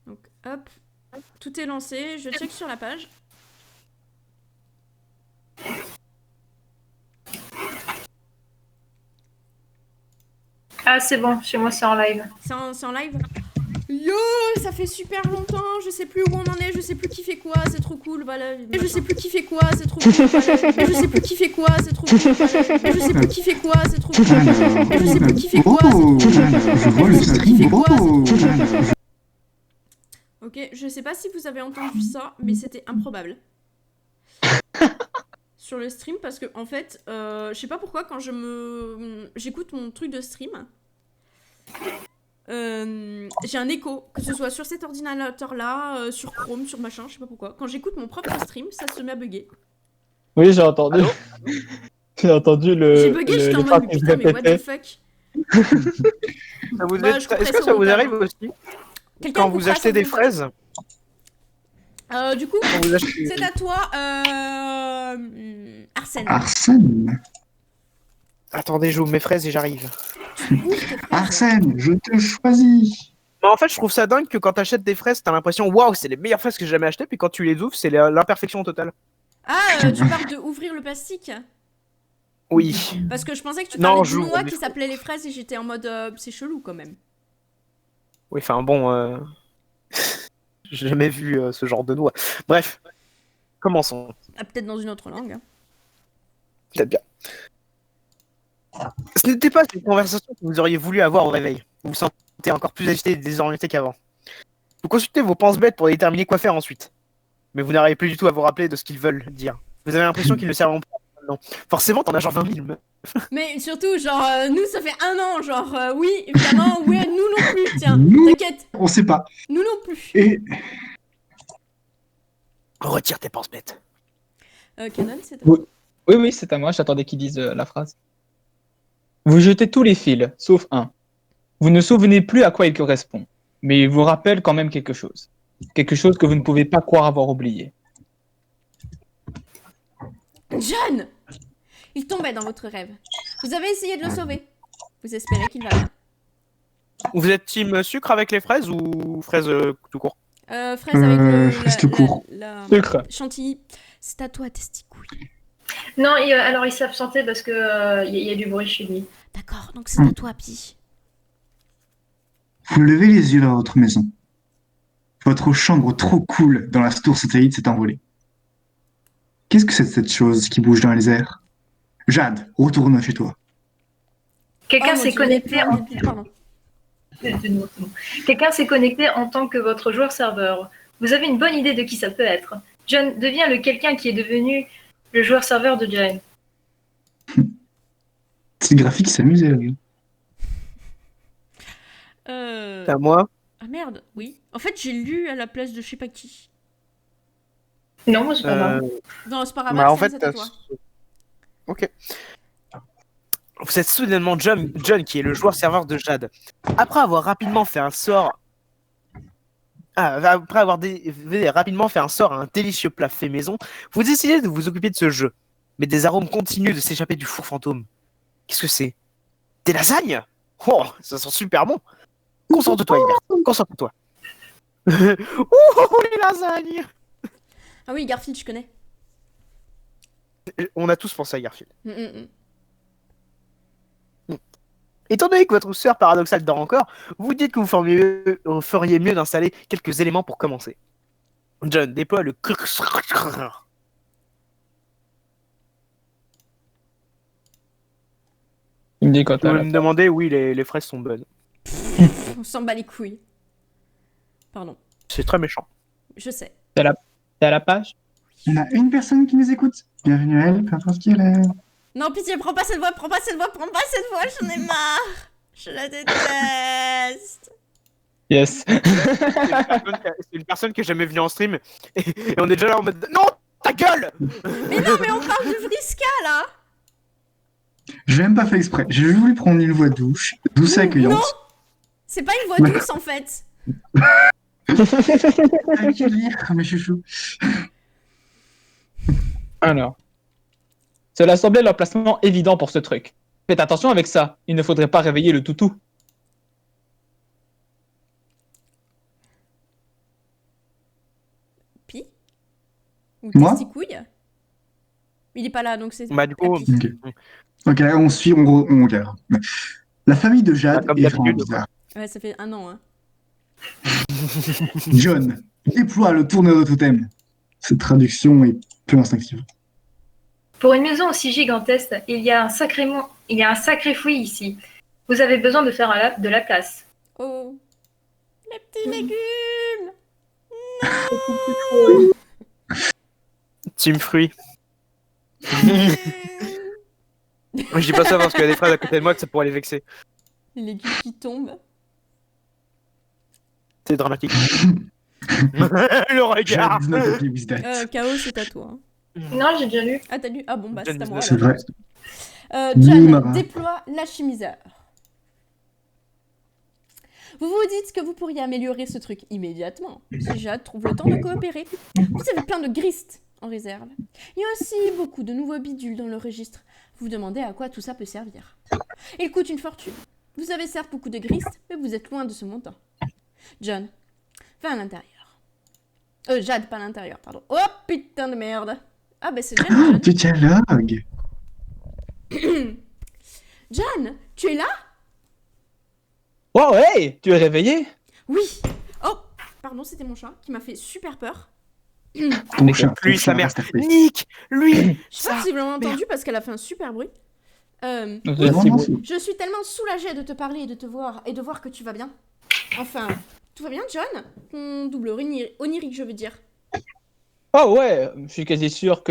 Donc hop, tout est lancé, je check sur la page. Ah, c'est bon, chez moi c'est en live. C'est en live. Yo, ça fait super longtemps, je sais plus où on en est, je sais plus qui fait quoi, c'est trop cool, voilà. Et je sais plus qui fait quoi, c'est trop cool, voilà. Et je sais plus qui fait quoi, c'est trop cool, voilà. Et je sais plus qui fait quoi, c'est trop cool, voilà. Et je sais plus qui fait quoi, c'est trop cool, voilà. Je vois le stream. Ok, je sais pas si vous avez entendu ça, mais c'était improbable. Sur le stream, parce que en fait, je sais pas pourquoi quand j'écoute mon truc de stream, j'ai un écho, que ce soit sur cet ordinateur-là, sur Chrome, sur machin, je sais pas pourquoi. Quand j'écoute mon propre stream, ça se met à bugger. Oui, j'ai entendu. J'ai entendu J'ai bugué, j'étais en mode putain, mais what the fuck. Est-ce que ça vous arrive aussi quand vous achetez des fraises? Du coup, c'est à toi, Arsène. Arsène. Attendez, j'ouvre mes fraises et j'arrive. Arsène, je te choisis. Mais en fait, je trouve ça dingue que quand t'achètes des fraises, t'as l'impression waouh, c'est les meilleures fraises que j'ai jamais achetées, puis quand tu les ouvres, c'est l'imperfection totale. Ah, tu parles de ouvrir le plastique? Oui. Parce que je pensais que tu parlais du noix qui s'appelait les fraises et j'étais en mode c'est chelou quand même. Oui, enfin bon, j'ai jamais vu ce genre de noix. Bref, commençons. Ah, peut-être dans une autre langue. Hein. Peut-être bien. Ce n'était pas une conversation que vous auriez voulu avoir au réveil. Vous vous sentez encore plus agité et désorienté qu'avant. Vous consultez vos penses-bêtes pour déterminer quoi faire ensuite. Mais vous n'arrivez plus du tout à vous rappeler de ce qu'ils veulent dire. Vous avez l'impression qu'ils ne servent pas maintenant. Forcément, t'en as genre 20 000. Mais surtout, genre, nous, ça fait 1 an, genre, oui, évidemment, oui, nous non plus, tiens, t'inquiète. On sait pas. Nous non plus. Et... Retire tes penses-bêtes. Canon, c'est à toi. Oui, c'est à moi, j'attendais qu'ils disent la phrase. Vous jetez tous les fils, sauf un. Vous ne souvenez plus à quoi il correspond, mais il vous rappelle quand même quelque chose. Quelque chose que vous ne pouvez pas croire avoir oublié. John! Il tombait dans votre rêve. Vous avez essayé de le sauver. Vous espérez qu'il va bien. Vous êtes team sucre avec les fraises ou fraises tout court? Fraise avec fraise tout court. Sucre. Chantilly. C'est à toi, testicouille. Non, alors il s'est absenté parce que y a du bruit chez lui. D'accord, donc c'est à toi, Pi. Vous levez les yeux dans votre maison. Votre chambre trop cool dans la tour satellite s'est envolée. Qu'est-ce que c'est cette chose qui bouge dans les airs? Jade, retourne chez toi. Quelqu'un s'est connecté en... Pardon. Quelqu'un s'est connecté en tant que votre joueur serveur. Vous avez une bonne idée de qui ça peut être. John devient le quelqu'un qui est devenu le joueur serveur de Jane. C'est le graphique qui s'amuse, là. C'est à moi. Ah merde, oui. En fait, j'ai lu à la place de je sais pas qui. Non, moi c'est pas grave. Non, c'est pas grave, Bah, en fait, c'est à toi. Ok. Vous êtes soudainement John, qui est le joueur serveur de Jade. Après avoir rapidement fait un sort... après avoir rapidement fait un sort à un délicieux plat fait maison, vous décidez de vous occuper de ce jeu. Mais des arômes continuent de s'échapper du four fantôme. Qu'est-ce que c'est? Des lasagnes? Oh, ça sent super bon. Concentre-toi, Hubert. Concentre-toi. Ouh, les lasagnes! Ah oui, Garfield, je connais. On a tous pensé à Garfield. Étant donné que votre sœur paradoxale dort encore, vous dites que vous feriez mieux d'installer quelques éléments pour commencer. John déploie le... Il me dit quand Vous me demandez, oui, les fraises sont bonnes. On s'en bat les couilles. Pardon. C'est très méchant. Je sais. T'es à la page? Il y en a une personne qui nous écoute. Bienvenue à elle, peu importe qui elle est. Non, pitié, prends pas cette voix, j'en ai marre. Je la déteste. Yes. C'est une personne qui est jamais venue en stream et on est déjà là en mode non, ta gueule. Mais non, mais on parle du Vriska là. J'ai même pas fait exprès. J'ai voulu prendre une voix douce et accueillante. Non, c'est pas une voix douce en fait. Lire, mes chouchous. Alors. Cela semblait l'emplacement évident pour ce truc. Faites attention avec ça, il ne faudrait pas réveiller le toutou. Ou Moi testicouille. Il est pas là, donc c'est Bah, du coup, Capi. Ok, on suit, on regarde. La famille de Jade comme est vraiment d'habitude, bizarre. Ouais, ça fait 1 an, hein. John déploie le tourneur de totem. Cette traduction est peu instinctive. Pour une maison aussi gigantesque, il y a un sacré fouillis ici. Vous avez besoin de faire de la place. Oh. Les petits légumes. team fruit. Légumes. Je dis pas ça parce qu'il y a des phrases à côté de moi que ça pourrait les vexer. Les légumes qui tombent. C'est dramatique. Le regard. Jade is not happy with that. Chaos, c'est à toi. Hein. Non, j'ai déjà lu. Ah, t'as lu? Ah bon, bah c'est à moi C'est alors. vrai. John, Blue Marin. déploie l'alchimiseur. Vous vous dites que vous pourriez améliorer ce truc immédiatement, si Jade trouve le temps de coopérer. Vous avez plein de gristes en réserve. Il y a aussi beaucoup de nouveaux bidules dans le registre. Vous vous demandez à quoi tout ça peut servir. Il coûte une fortune. Vous avez certes beaucoup de gristes, mais vous êtes loin de ce montant. John, va à l'intérieur. Jade, pas à l'intérieur, pardon. Oh putain de merde. Ah bah c'est John. Du dialogue. John, tu es là? Wow, hey, tu es réveillé? Oui. Oh, pardon, c'était mon chat qui m'a fait super peur. Ton chat. Lui, sa mère. Nick, lui, Je sais pas ça. si vous l'avez entendu parce qu'elle a fait un super bruit. Merci beaucoup. Je suis tellement soulagée de te parler et de te voir et de voir que tu vas bien. Enfin, tout va bien, John? Ton double onirique, je veux dire. Oh ouais, je suis quasi sûr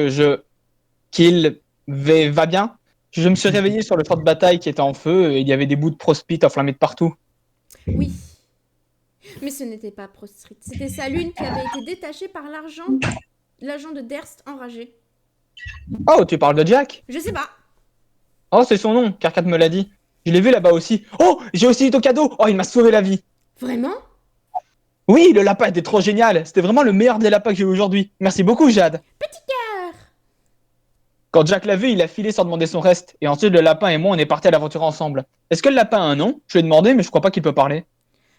qu'il va bien. Je me suis réveillé sur le champ de bataille qui était en feu et il y avait des bouts de prospite enflammés de partout. Oui. Mais ce n'était pas Prostrit. C'était sa lune qui avait été détachée par l'agent de Derst enragé. Oh, tu parles de Jack? Je sais pas. Oh, c'est son nom, Carcat me l'a dit. Je l'ai vu là-bas aussi. Oh, j'ai aussi eu ton cadeau. Oh, il m'a sauvé la vie. Vraiment? Oui, le lapin était trop génial. C'était vraiment le meilleur des lapins que j'ai eu aujourd'hui. Merci beaucoup, Jade. Petit cœur. Quand Jack l'a vu, il a filé sans demander son reste. Et ensuite, le lapin et moi, on est partis à l'aventure ensemble. Est-ce que le lapin a un nom? Je lui ai demandé, mais je crois pas qu'il peut parler.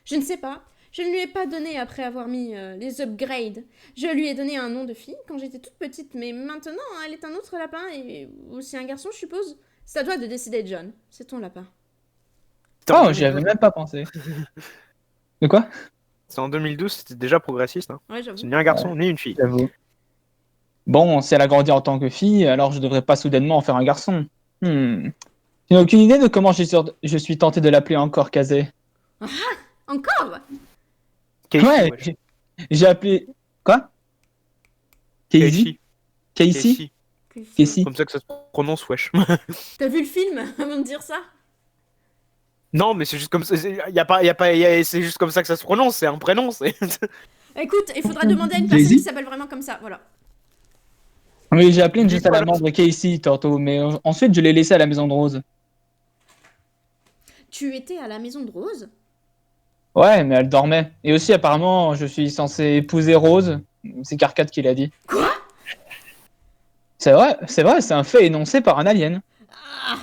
Je ne sais pas. Je ne lui ai pas donné après avoir mis les upgrades. Je lui ai donné un nom de fille quand j'étais toute petite, mais maintenant, elle est un autre lapin et aussi un garçon, je suppose. C'est à toi de décider, John. C'est ton lapin. Oh, j'y avais même pas pensé. De quoi? C'est en 2012, c'était déjà progressiste. Hein. Ouais, j'avoue. C'est ni un garçon ni une fille. J'avoue. Bon, si elle a grandi en tant que fille, alors je devrais pas soudainement en faire un garçon. Tu n'as aucune idée de comment je suis tenté de l'appeler encore Kazé? Encore? Casey, Ouais, ouais. j'ai appelé... Quoi? Casey? Casey. Casey? Casey? Comme ça que ça se prononce, wesh. T'as vu le film avant de dire ça? Non, mais c'est juste comme ça. C'est juste comme ça que ça se prononce. C'est un prénom. Écoute, il faudra demander à une personne Daisy qui s'appelle vraiment comme ça, voilà. Oui, j'ai appelé une juste à la membre Casey tantôt, mais ensuite je l'ai laissé à la maison de Rose. Tu étais à la maison de Rose? Ouais, mais elle dormait. Et aussi, apparemment, je suis censé épouser Rose. C'est Carcat qui l'a dit. Quoi? C'est vrai, c'est un fait énoncé par un alien. Ah,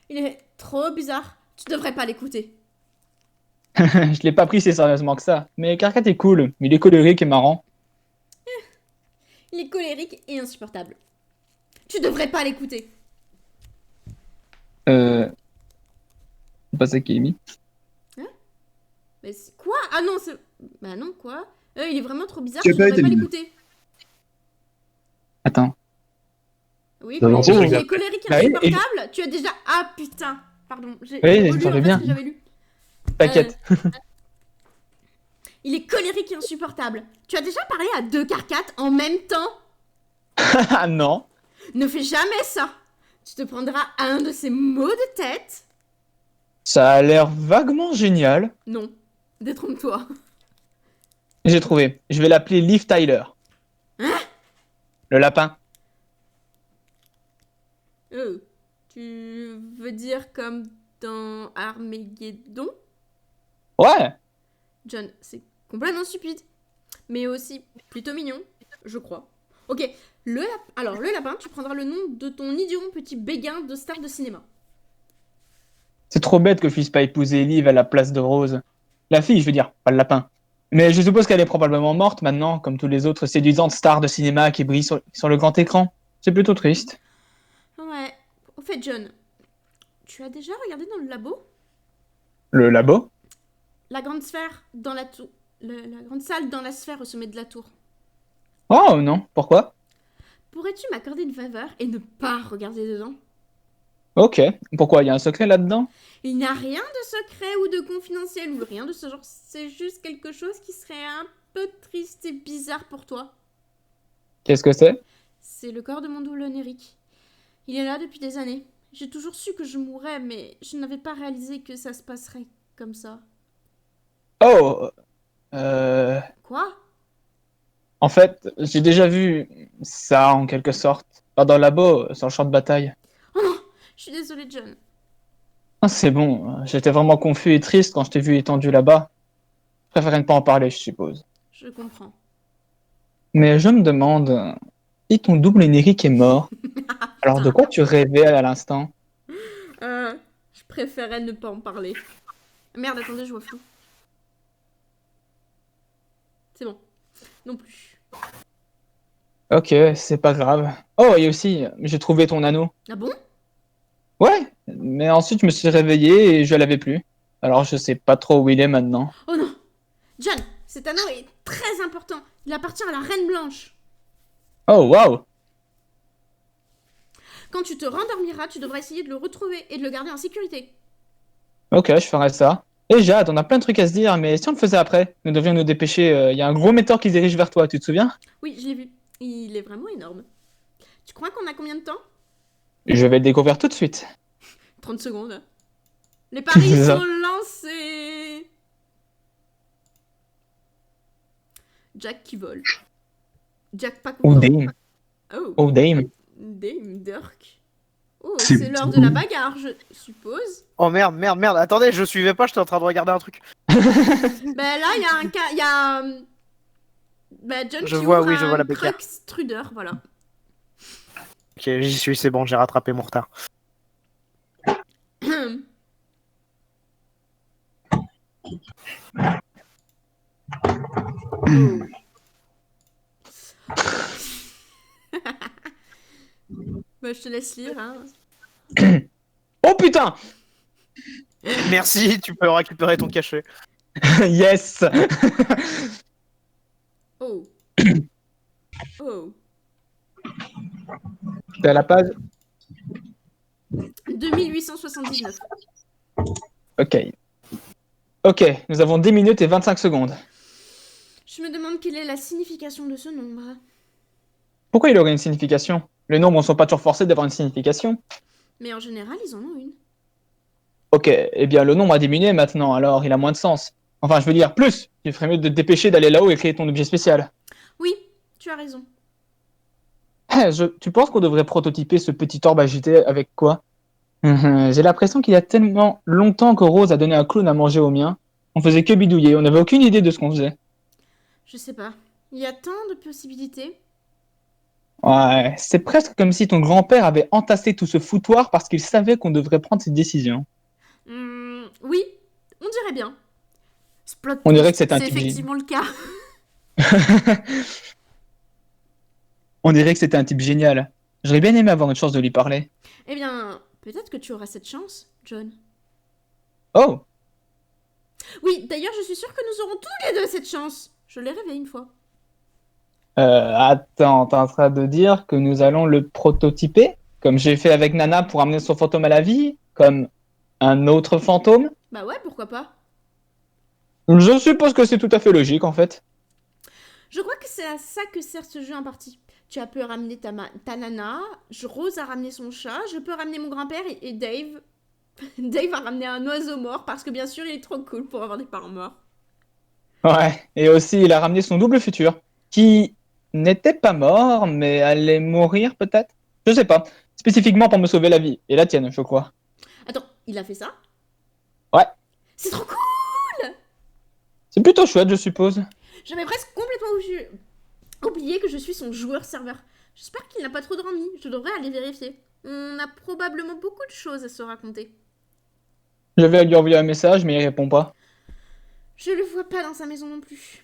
il est trop bizarre. Tu devrais pas l'écouter. Je l'ai pas pris si sérieusement que ça. Mais Carcat est cool, il est colérique et marrant. Il est colérique et insupportable. Tu devrais pas l'écouter. C'est pas ça qui est mis. Mais c'est quoi? Ah non, c'est... Bah non, quoi? Il est vraiment trop bizarre, Tu tu as pas devrais été pas mis. l'écouter. Attends. Oui, Non, non, colérique, c'est il bon. est colérique et Bah oui, insupportable. Tu as déjà... Ah putain, pardon. J'ai Oui, relu j'entendais en fait bien. ce que j'avais lu. T'inquiète. Il est colérique et insupportable. Tu as déjà parlé à 2 carcates en même temps? Ah non. Ne fais jamais ça. Tu te prendras un de ces maux de tête. Ça a l'air vaguement génial. Non, détrompe-toi. J'ai trouvé. Je vais l'appeler Liv Tyler. Hein? Le lapin. Tu veux dire comme dans Armageddon? Ouais. John, c'est complètement stupide. Mais aussi plutôt mignon, je crois. Ok, alors le lapin, tu prendras le nom de ton idiot petit béguin de star de cinéma. C'est trop bête que je puisse pas épouser Liv à la place de Rose. La fille, je veux dire, pas le lapin. Mais je suppose qu'elle est probablement morte maintenant, comme tous les autres séduisantes stars de cinéma qui brillent sur le grand écran. C'est plutôt triste. Ouais. Au fait, John, tu as déjà regardé dans le labo? Le labo? La grande sphère dans la tour. La grande salle dans la sphère au sommet de la tour. Oh non, pourquoi? Pourrais-tu m'accorder une faveur et ne pas regarder dedans? Ok, pourquoi? Il y a un secret là-dedans? Il n'y a rien de secret ou de confidentiel ou rien de ce genre. C'est juste quelque chose qui serait un peu triste et bizarre pour toi. Qu'est-ce que c'est? C'est le corps de mon double onirique. Il est là depuis des années. J'ai toujours su que je mourrais, mais je n'avais pas réalisé que ça se passerait comme ça. Oh, Quoi? en fait, j'ai déjà vu ça en quelque sorte. Pas dans le labo, sur le champ de bataille. Oh non! Je suis désolée, John. Ah, c'est bon, j'étais vraiment confus et triste quand je t'ai vu étendu là-bas. Je préférais ne pas en parler, je suppose. Je comprends. Mais je me demande, si ton double onirique est mort, alors de quoi tu rêvais à l'instant? Je préférais ne pas en parler. Merde, attendez, je vois flou. C'est bon. Non plus. Ok, c'est pas grave. Oh, et aussi, j'ai trouvé ton anneau. Ah bon? Ouais, mais ensuite je me suis réveillé et je l'avais plus. Alors je sais pas trop où il est maintenant. Oh non! John, cet anneau est très important. Il appartient à la Reine Blanche. Oh, waouh! Quand tu te rendormiras, tu devras essayer de le retrouver et de le garder en sécurité. Ok, je ferai ça. Et Jade, on a plein de trucs à se dire, mais si on le faisait après, nous devions nous dépêcher. Il y a un gros météore qui se dirige vers toi, tu te souviens? Oui, je l'ai vu. Il est vraiment énorme. Tu crois qu'on a combien de temps? Je vais le découvrir tout de suite. 30 secondes. Les paris C'est ça. sont lancés. Jack qui vole. Jack pas Oh content. Dame. Oh, Oh Dame. Dame Dirk. Oh, C'est c'est l'heure de bon. la bagarre, je suppose. Oh merde, merde, merde. Attendez, je suivais pas, j'étais en train de regarder un truc. Ben là, il y a un cas. Il y a. Ben, John Je qui vois, ouvre oui, je vois un la bagarre. truck Struder, voilà. Ok, j'y suis, c'est bon, j'ai rattrapé mon retard. Oh. Bah, je te laisse lire, hein. Oh putain! Merci, tu peux récupérer ton cachet. Yes! Oh. Oh. C'est à la page. 2879. Ok. Ok, nous avons 10 minutes et 25 secondes. Je me demande quelle est la signification de ce nombre. Pourquoi il aurait une signification? Les nombres ne sont pas toujours forcés d'avoir une signification. Mais en général, ils en ont une. Ok, eh bien le nombre a diminué maintenant, alors il a moins de sens. Enfin, je veux dire, plus! Il ferait mieux de te dépêcher d'aller là-haut et créer ton objet spécial. Oui, tu as raison. Tu penses qu'on devrait prototyper ce petit orbe agité avec quoi? J'ai l'impression qu'il y a tellement longtemps que Rose a donné un clown à manger au mien. On faisait que bidouiller, on n'avait aucune idée de ce qu'on faisait. Je sais pas. Il y a tant de possibilités. Ouais, c'est presque comme si ton grand-père avait entassé tout ce foutoir parce qu'il savait qu'on devrait prendre cette décision. Oui, on dirait bien. Ce plot On dirait twist, que c'est un c'est type effectivement le cas. On dirait que c'était un type génial. J'aurais bien aimé avoir une chance de lui parler. Eh bien, peut-être que tu auras cette chance, John. Oh! Oui, d'ailleurs, je suis sûre que nous aurons tous les deux cette chance. Je l'ai rêvé une fois. Attends, t'es en train de dire que nous allons le prototyper? Comme j'ai fait avec Nana pour amener son fantôme à la vie? Comme un autre fantôme? Bah ouais, pourquoi pas. Je suppose que c'est tout à fait logique en fait. Je crois que c'est à ça que sert ce jeu en partie. Tu as pu ramener ta nana, Rose a ramené son chat, je peux ramener mon grand-père et Dave. Dave a ramené un oiseau mort parce que bien sûr il est trop cool pour avoir des parents morts. Ouais, et aussi il a ramené son double futur, qui n'était pas mort, mais allait mourir peut-être? Je sais pas. Spécifiquement pour me sauver la vie, et la tienne, je crois. Attends, il a fait ça? Ouais. C'est trop cool! C'est plutôt chouette, je suppose. J'avais presque complètement oublié que je suis son joueur-serveur. J'espère qu'il n'a pas trop dormi, je devrais aller vérifier. On a probablement beaucoup de choses à se raconter. Je vais lui envoyer un message, mais il répond pas. Je le vois pas dans sa maison non plus.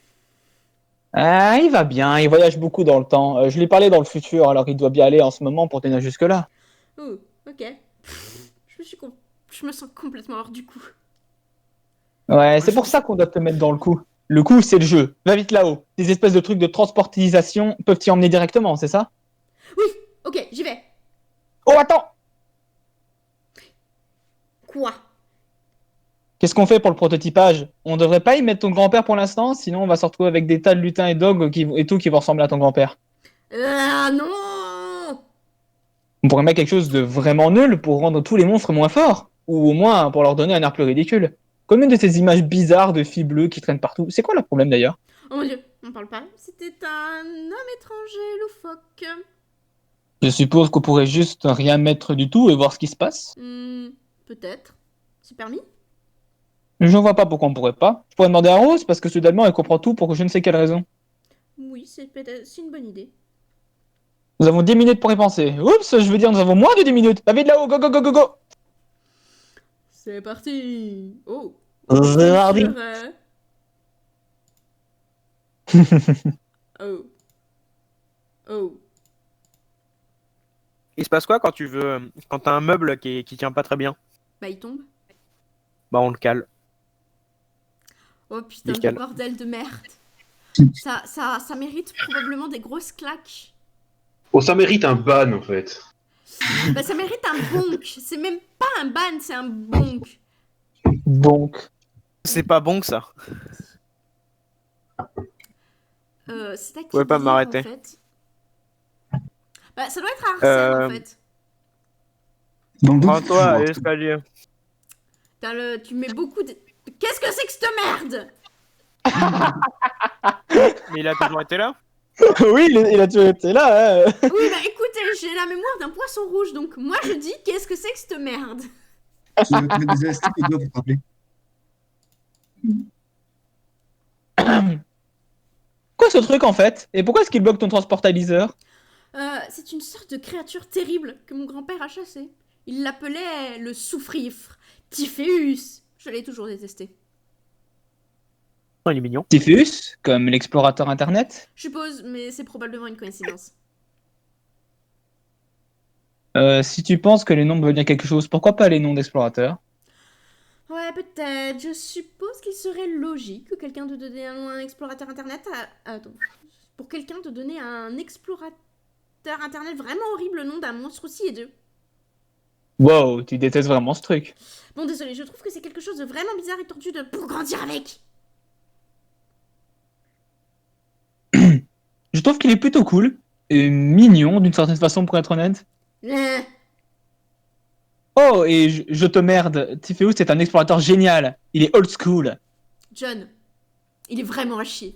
Ah, il va bien, il voyage beaucoup dans le temps. Je lui ai parlé dans le futur, alors il doit bien aller en ce moment pour tenir jusque-là. Oh, ok. Je me sens complètement hors du coup. Ouais, c'est pour ça qu'on doit te mettre dans le coup. Le coup, c'est le jeu. Va vite là-haut. Des espèces de trucs de transportisation peuvent t'y emmener directement, c'est ça? Oui, ok, j'y vais. Oh, attends! Quoi? Qu'est-ce qu'on fait pour le prototypage? On devrait pas y mettre ton grand-père pour l'instant, sinon on va se retrouver avec des tas de lutins et dogs et tout qui vont ressembler à ton grand-père. Ah non! On pourrait mettre quelque chose de vraiment nul pour rendre tous les monstres moins forts. Ou au moins pour leur donner un air plus ridicule. Comme une de ces images bizarres de filles bleues qui traînent partout. C'est quoi le problème d'ailleurs? Oh mon dieu, on parle pas. C'était un homme étranger loufoque. Je suppose qu'on pourrait juste rien mettre du tout et voir ce qui se passe. Peut-être. C'est permis? Je vois pas pourquoi on pourrait pas. Je pourrais demander à Rose parce que soudainement elle comprend tout pour je ne sais quelle raison. Oui, c'est une bonne idée. Nous avons 10 minutes pour y penser. Oups, je veux dire nous avons moins de 10 minutes. Va vite là-haut, go go go go go! C'est parti. Oh. C'est mardi. Oh. Oh. Il se passe quoi quand quand t'as un meuble qui tient pas très bien? Bah il tombe. Bah on le cale. Oh putain Nickel. de bordel de merde. Ça mérite probablement des grosses claques. Oh, ça mérite un ban en fait. Bah ça mérite un bonk. C'est même pas un ban, c'est un bonk. Donc, C'est pas bon que ça. C'est à qui pouvez pas dire, m'arrêter. en fait. Bah ça doit être à Arsène en fait. Dans le doute, Prends-toi à toujours. l'escalier. Tu mets beaucoup de... Qu'est-ce que c'est que cette merde? Mais il a toujours été là? oui, il a toujours été là. Hein. Oui bah écoutez, j'ai la mémoire d'un poisson rouge, donc moi je dis qu'est-ce que c'est que cette merde? Tu vas te mettre des élastiques au doigt pour te rappeler. Quoi ce truc en fait? Et pourquoi est-ce qu'il bloque ton transportaliseur? C'est une sorte de créature terrible que mon grand-père a chassée. Il l'appelait le souffrifre, Typhéus. Je l'ai toujours détesté. Oh, il est mignon. Typhus, comme l'explorateur internet? Je suppose, mais c'est probablement une coïncidence. Si tu penses que les noms veulent dire quelque chose, pourquoi pas les noms d'explorateurs? Ouais, peut-être. Je suppose qu'il serait logique que quelqu'un de donner un nom à un explorateur internet Attends. Pour quelqu'un de donner à un explorateur internet vraiment horrible le nom d'un monstre aussi hideux. Wow, tu détestes vraiment ce truc. Bon, désolé, je trouve que c'est quelque chose de vraiment bizarre et tordu pour grandir avec. Je trouve qu'il est plutôt cool et mignon d'une certaine façon pour être honnête. Oh, et je te merde, Typhéus est un explorateur génial. Il est old school. John, il est vraiment à chier.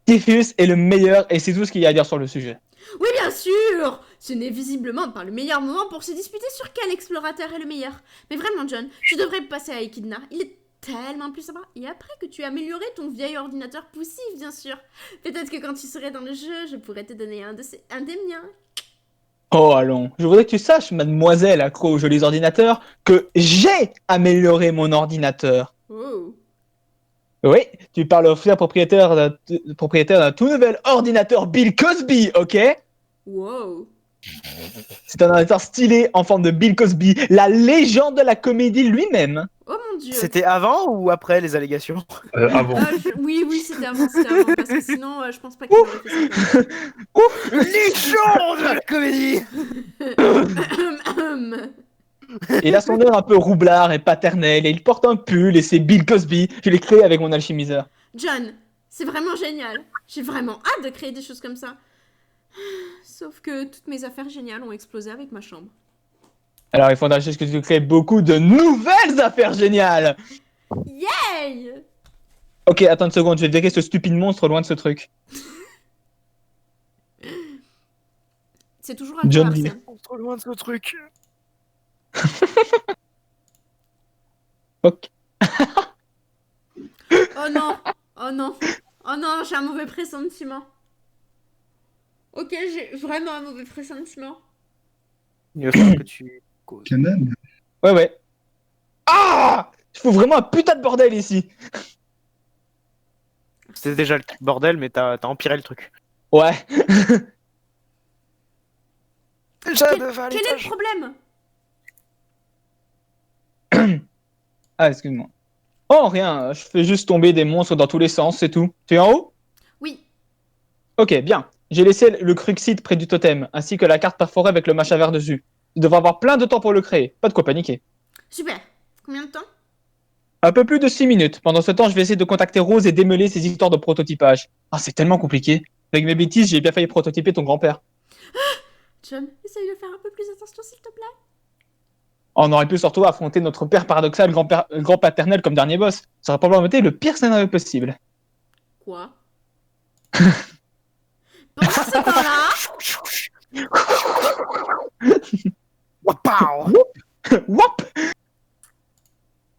Typhéus est le meilleur et c'est tout ce qu'il y a à dire sur le sujet. Oui, bien sûr. Ce n'est visiblement pas le meilleur moment pour se disputer sur quel explorateur est le meilleur. Mais vraiment, John, tu devrais passer à Echidna. Il est tellement plus sympa. Et après que tu aies amélioré ton vieil ordinateur poussif, bien sûr. Peut-être que quand tu serais dans le jeu, je pourrais te donner un des miens. Oh, allons. Je voudrais que tu saches, mademoiselle accro aux jolis ordinateurs, que j'ai amélioré mon ordinateur. Oh. Oui, tu parles au fier propriétaire d'un tout nouvel ordinateur Bill Cosby, ok? Wow. C'est un ordinateur stylé en forme de Bill Cosby, la légende de la comédie lui-même. Oh mon dieu. C'était avant ou après les allégations? Avant. Oui, c'était avant, parce que sinon, je pense pas qu'il aurait fait ça. Légende de la comédie! Il a son air un peu roublard et paternel, et il porte un pull, et c'est Bill Cosby. Je l'ai créé avec mon alchimiseur. John, c'est vraiment génial. J'ai vraiment hâte de créer des choses comme ça. Sauf que toutes mes affaires géniales ont explosé avec ma chambre. Alors il faudra juste que tu crées beaucoup de nouvelles affaires géniales. Yay! Ok, attends une seconde, je vais virer ce stupide monstre loin de ce truc. C'est toujours un John peu Deere. Arsène. Trop loin de ce truc. Ok. Oh non! Oh non! Oh non, j'ai un mauvais pressentiment. Ok, j'ai vraiment un mauvais pressentiment. Il va falloir que tu causes. Quand même. Ouais. Ah! Il faut vraiment un putain de bordel ici. C'était déjà le bordel, mais t'as empiré le truc. Ouais. Déjà, Quel est le problème? Ah, excuse-moi. Oh, rien, je fais juste tomber des monstres dans tous les sens, c'est tout. Tu es en haut? Oui. Ok, bien. J'ai laissé le cruxite près du totem, ainsi que la carte perforée avec le machin vert dessus. Tu devrais avoir plein de temps pour le créer, pas de quoi paniquer. Super. Combien de temps? Un peu plus de 6 minutes. Pendant ce temps, je vais essayer de contacter Rose et démêler ces histoires de prototypage. Ah, c'est tellement compliqué. Avec mes bêtises, j'ai bien failli prototyper ton grand-père. John, essaye de faire un peu plus attention, s'il te plaît. On aurait pu surtout affronter notre père paradoxal grand paternel comme dernier boss. Ça aurait probablement été le pire scénario possible. Quoi? Pendant ce temps-là, Wapow! Wop!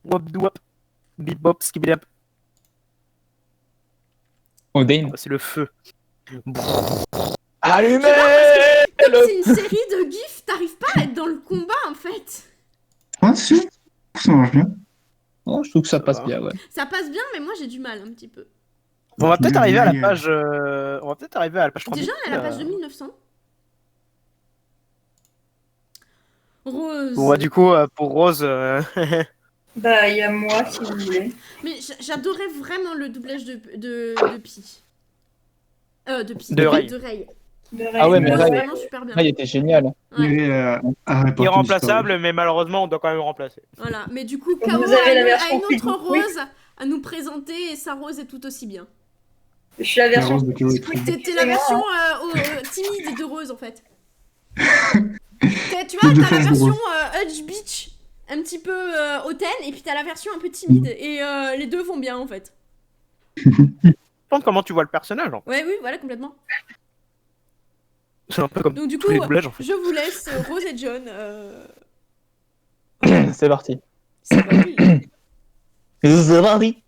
Wop, wop. Bip, bop, skibidap. Odin. C'est le feu. Allumez comme le... c'est une série de gifs, t'arrives pas à être dans le combat en fait. Ah, si, ça marche bien. Oh, je trouve que ça passe va. bien, ouais. Ça passe bien, mais moi j'ai du mal un petit peu. On va peut-être arriver à la Bien. page. On va peut-être arriver à la page 30. Déjà, on est à la page 2900. Rose. Bon, bah, du coup, pour Rose. Bah, il y a moi, si vous voulez. Mais j'adorais vraiment le doublage de Pi. De Pi. De Ray. De Ray. De Ah ouais, mais Rose, Ray- vraiment super bien. Ah, il était génial. Il y Ouais. avait Harry Potter Irremplaçable, mais malheureusement, on doit quand même le remplacer. Voilà, mais du coup, Vous Kao avez la a version une autre Facebook, oui. Rose à nous présenter et sa Rose est tout aussi bien. Je suis la version. Rose de Chloé Trou. T'es la version timide de Rose en fait. Tu vois, De t'as la face de version Rose. Hudge Beach, un petit peu hautaine, et puis t'as la version un peu timide. Et les deux vont bien en fait. Dépend de comment tu vois le personnage. Hein. Ouais, oui, voilà, complètement. C'est un peu comme Donc du tous coup, les doublages en fait. je vous laisse Rose et John. C'est parti. C'est parti. C'est parti.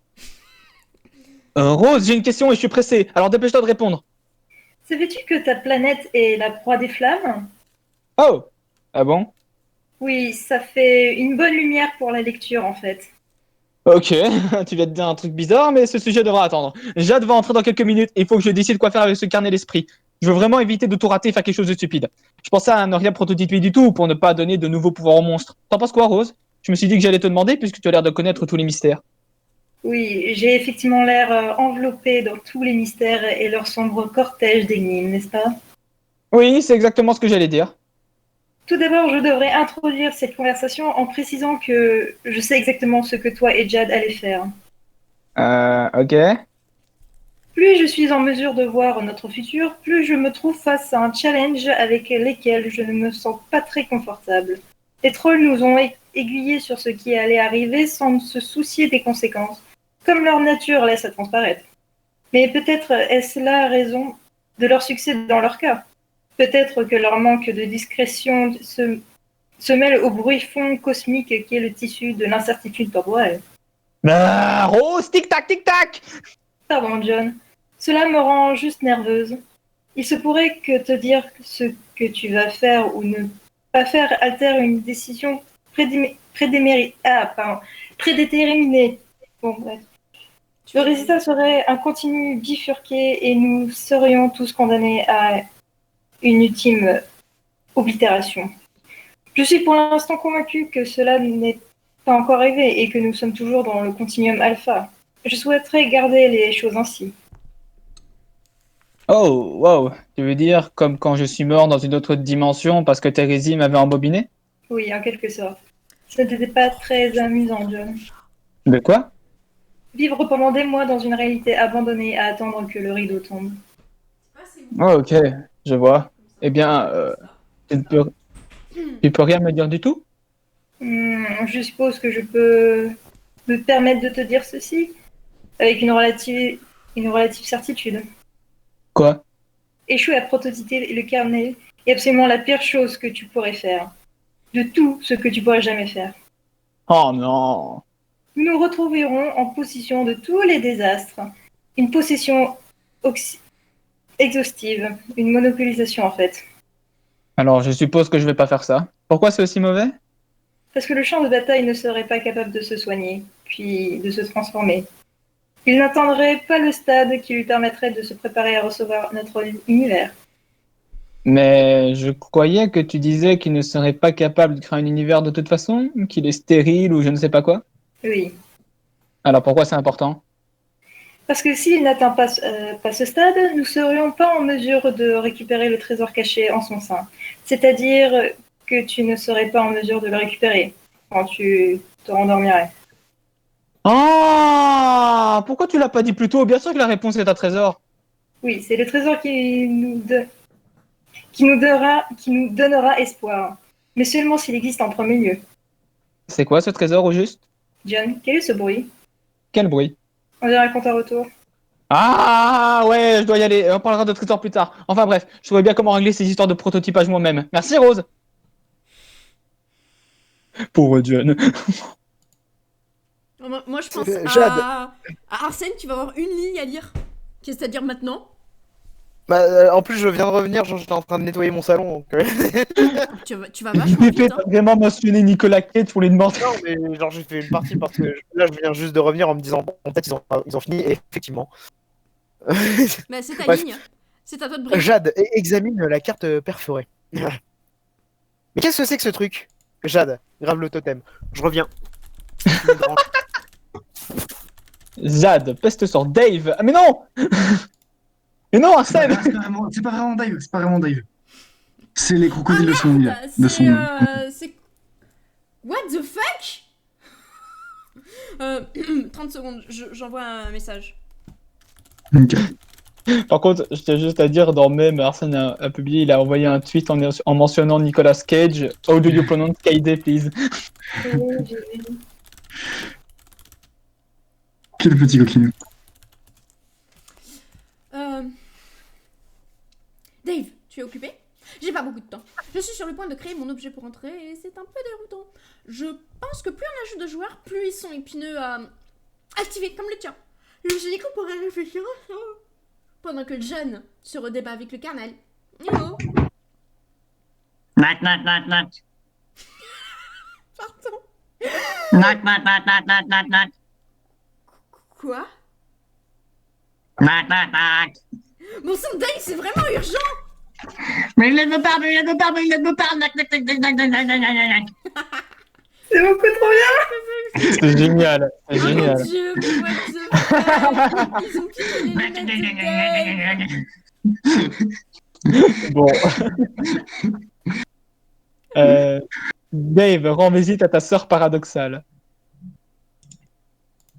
Rose, j'ai une question et je suis pressé. Alors dépêche-toi de répondre. Savais-tu que ta planète est la proie des flammes? Oh. Ah bon? Oui, ça fait une bonne lumière pour la lecture en fait. Ok, tu viens de dire un truc bizarre, mais ce sujet devra attendre. Jade va entrer dans quelques minutes et il faut que je décide quoi faire avec ce carnet d'esprit. Je veux vraiment éviter de tout rater et faire quelque chose de stupide. Je pensais à ne rien prototyper du tout pour ne pas donner de nouveaux pouvoirs aux monstres. T'en penses quoi, Rose? Je me suis dit que j'allais te demander puisque tu as l'air de connaître tous les mystères. Oui, j'ai effectivement l'air enveloppé dans tous les mystères et leur sombre cortège d'énigmes, n'est-ce pas? Oui, c'est exactement ce que j'allais dire. Tout d'abord, je devrais introduire cette conversation en précisant que je sais exactement ce que toi et Jad allez faire. Ok. Plus je suis en mesure de voir notre futur, plus je me trouve face à un challenge avec lequel je ne me sens pas très confortable. Les trolls nous ont aiguillés sur ce qui allait arriver sans se soucier des conséquences, comme leur nature laisse à transparaître. Mais peut-être est-ce la raison de leur succès dans leur cas. Peut-être que leur manque de discrétion se mêle au bruit fond cosmique qui est le tissu de l'incertitude temporelle. Rose, tic-tac, tic-tac! Pardon, John. Cela me rend juste nerveuse. Il se pourrait que te dire ce que tu vas faire ou ne pas faire altère une décision prédéterminée. Bon, bref. Le résultat serait un continu bifurqué et nous serions tous condamnés à une ultime oblitération. Je suis pour l'instant convaincue que cela n'est pas encore arrivé et que nous sommes toujours dans le continuum alpha. Je souhaiterais garder les choses ainsi. Oh, wow. Tu veux dire comme quand je suis mort dans une autre dimension parce que Thérésie m'avait embobiné? Oui, en quelque sorte. Ce n'était pas très amusant, John. De quoi? Vivre pendant des mois dans une réalité abandonnée à attendre que le rideau tombe. Oh, ok, je vois. Eh bien, tu peux rien me dire du tout? Je suppose que je peux me permettre de te dire ceci avec une relative certitude. Quoi? Échouer à prototyper le carnet est absolument la pire chose que tu pourrais faire. De tout ce que tu pourrais jamais faire. Oh non. Nous nous retrouverons en possession de tous les désastres. Une possession exhaustive. Une monopolisation en fait. Alors, je suppose que je vais pas faire ça. Pourquoi c'est aussi mauvais? Parce que le champ de bataille ne serait pas capable de se soigner, puis de se transformer. Il n'atteindrait pas le stade qui lui permettrait de se préparer à recevoir notre univers. Mais je croyais que tu disais qu'il ne serait pas capable de créer un univers de toute façon, qu'il est stérile ou je ne sais pas quoi. Oui. Alors pourquoi c'est important? Parce que s'il n'atteint pas ce stade, nous ne serions pas en mesure de récupérer le trésor caché en son sein. C'est-à-dire que tu ne serais pas en mesure de le récupérer quand tu te rendormirais. Ah! Pourquoi tu l'as pas dit plus tôt? Bien sûr que la réponse est un trésor. Oui, c'est le trésor qui nous donnera espoir. Mais seulement s'il existe en premier lieu. C'est quoi ce trésor au juste? John, quel est ce bruit? Quel bruit? On dirait un compte à retour. Ah ouais, je dois y aller. On parlera de trésor plus tard. Enfin bref, je trouvais bien comment régler ces histoires de prototypage moi-même. Merci Rose. Pauvre John. Moi, je pense Jade. à Arsène qui va avoir une ligne à lire. C'est-à-dire maintenant. Bah, en plus, je viens de revenir, genre, j'étais en train de nettoyer mon salon. Donc, Tu vas vachement Pépé, vite. t'as vraiment mentionné Nicolas Cage pour les demander. Non, mais genre, j'ai fait une partie parce que là, je viens juste de revenir en me disant, bon, en fait, ils ont fini, et effectivement. Mais c'est ta Bref. ligne. C'est à toi de briller. Jade, examine la carte perforée. Mais qu'est-ce que c'est que ce truc? Jade, grave le totem. Je reviens. Jade, peste sur Dave. Ah mais non. Mais non, Arsène. C'est pas vraiment Dave, c'est pas vraiment Dave. C'est les crocodiles de son Ah, de son. c'est... What the fuck 30 secondes, j'envoie un message. Ok. Par contre, je tiens juste à dire, dans même, Arsène a publié, il a envoyé un tweet en mentionnant Nicolas Cage. How do you pronounce Kaide, please? Quel petit coquinou. Dave, tu es occupé? J'ai pas beaucoup de temps. Je suis sur le point de créer mon objet pour entrer et c'est un peu déroutant. Je pense que plus on ajoute de joueurs, plus ils sont épineux à activer, comme le tien. Le génie qu'on pourrait réfléchir à ça. Pendant que le jeune se redébat avec le carnal. Oh. Knock, knock, knock, knock. Pardon. Knock, knock, knock, knock, knock, knock, knock. Quoi? Knock, knock, knock. Bon sang, Dave, c'est vraiment urgent. Mais il me parle, mais il me parle, mais il me parle. Knock, knock, knock, knock, knock, knock, knock, knock, knock. C'est beaucoup trop bien! C'est génial, c'est Oh génial. mon dieu, mais what the fuck. Ils ont piqué les lunettes de Dave. Bon. Dave, rends visite à ta sœur paradoxale.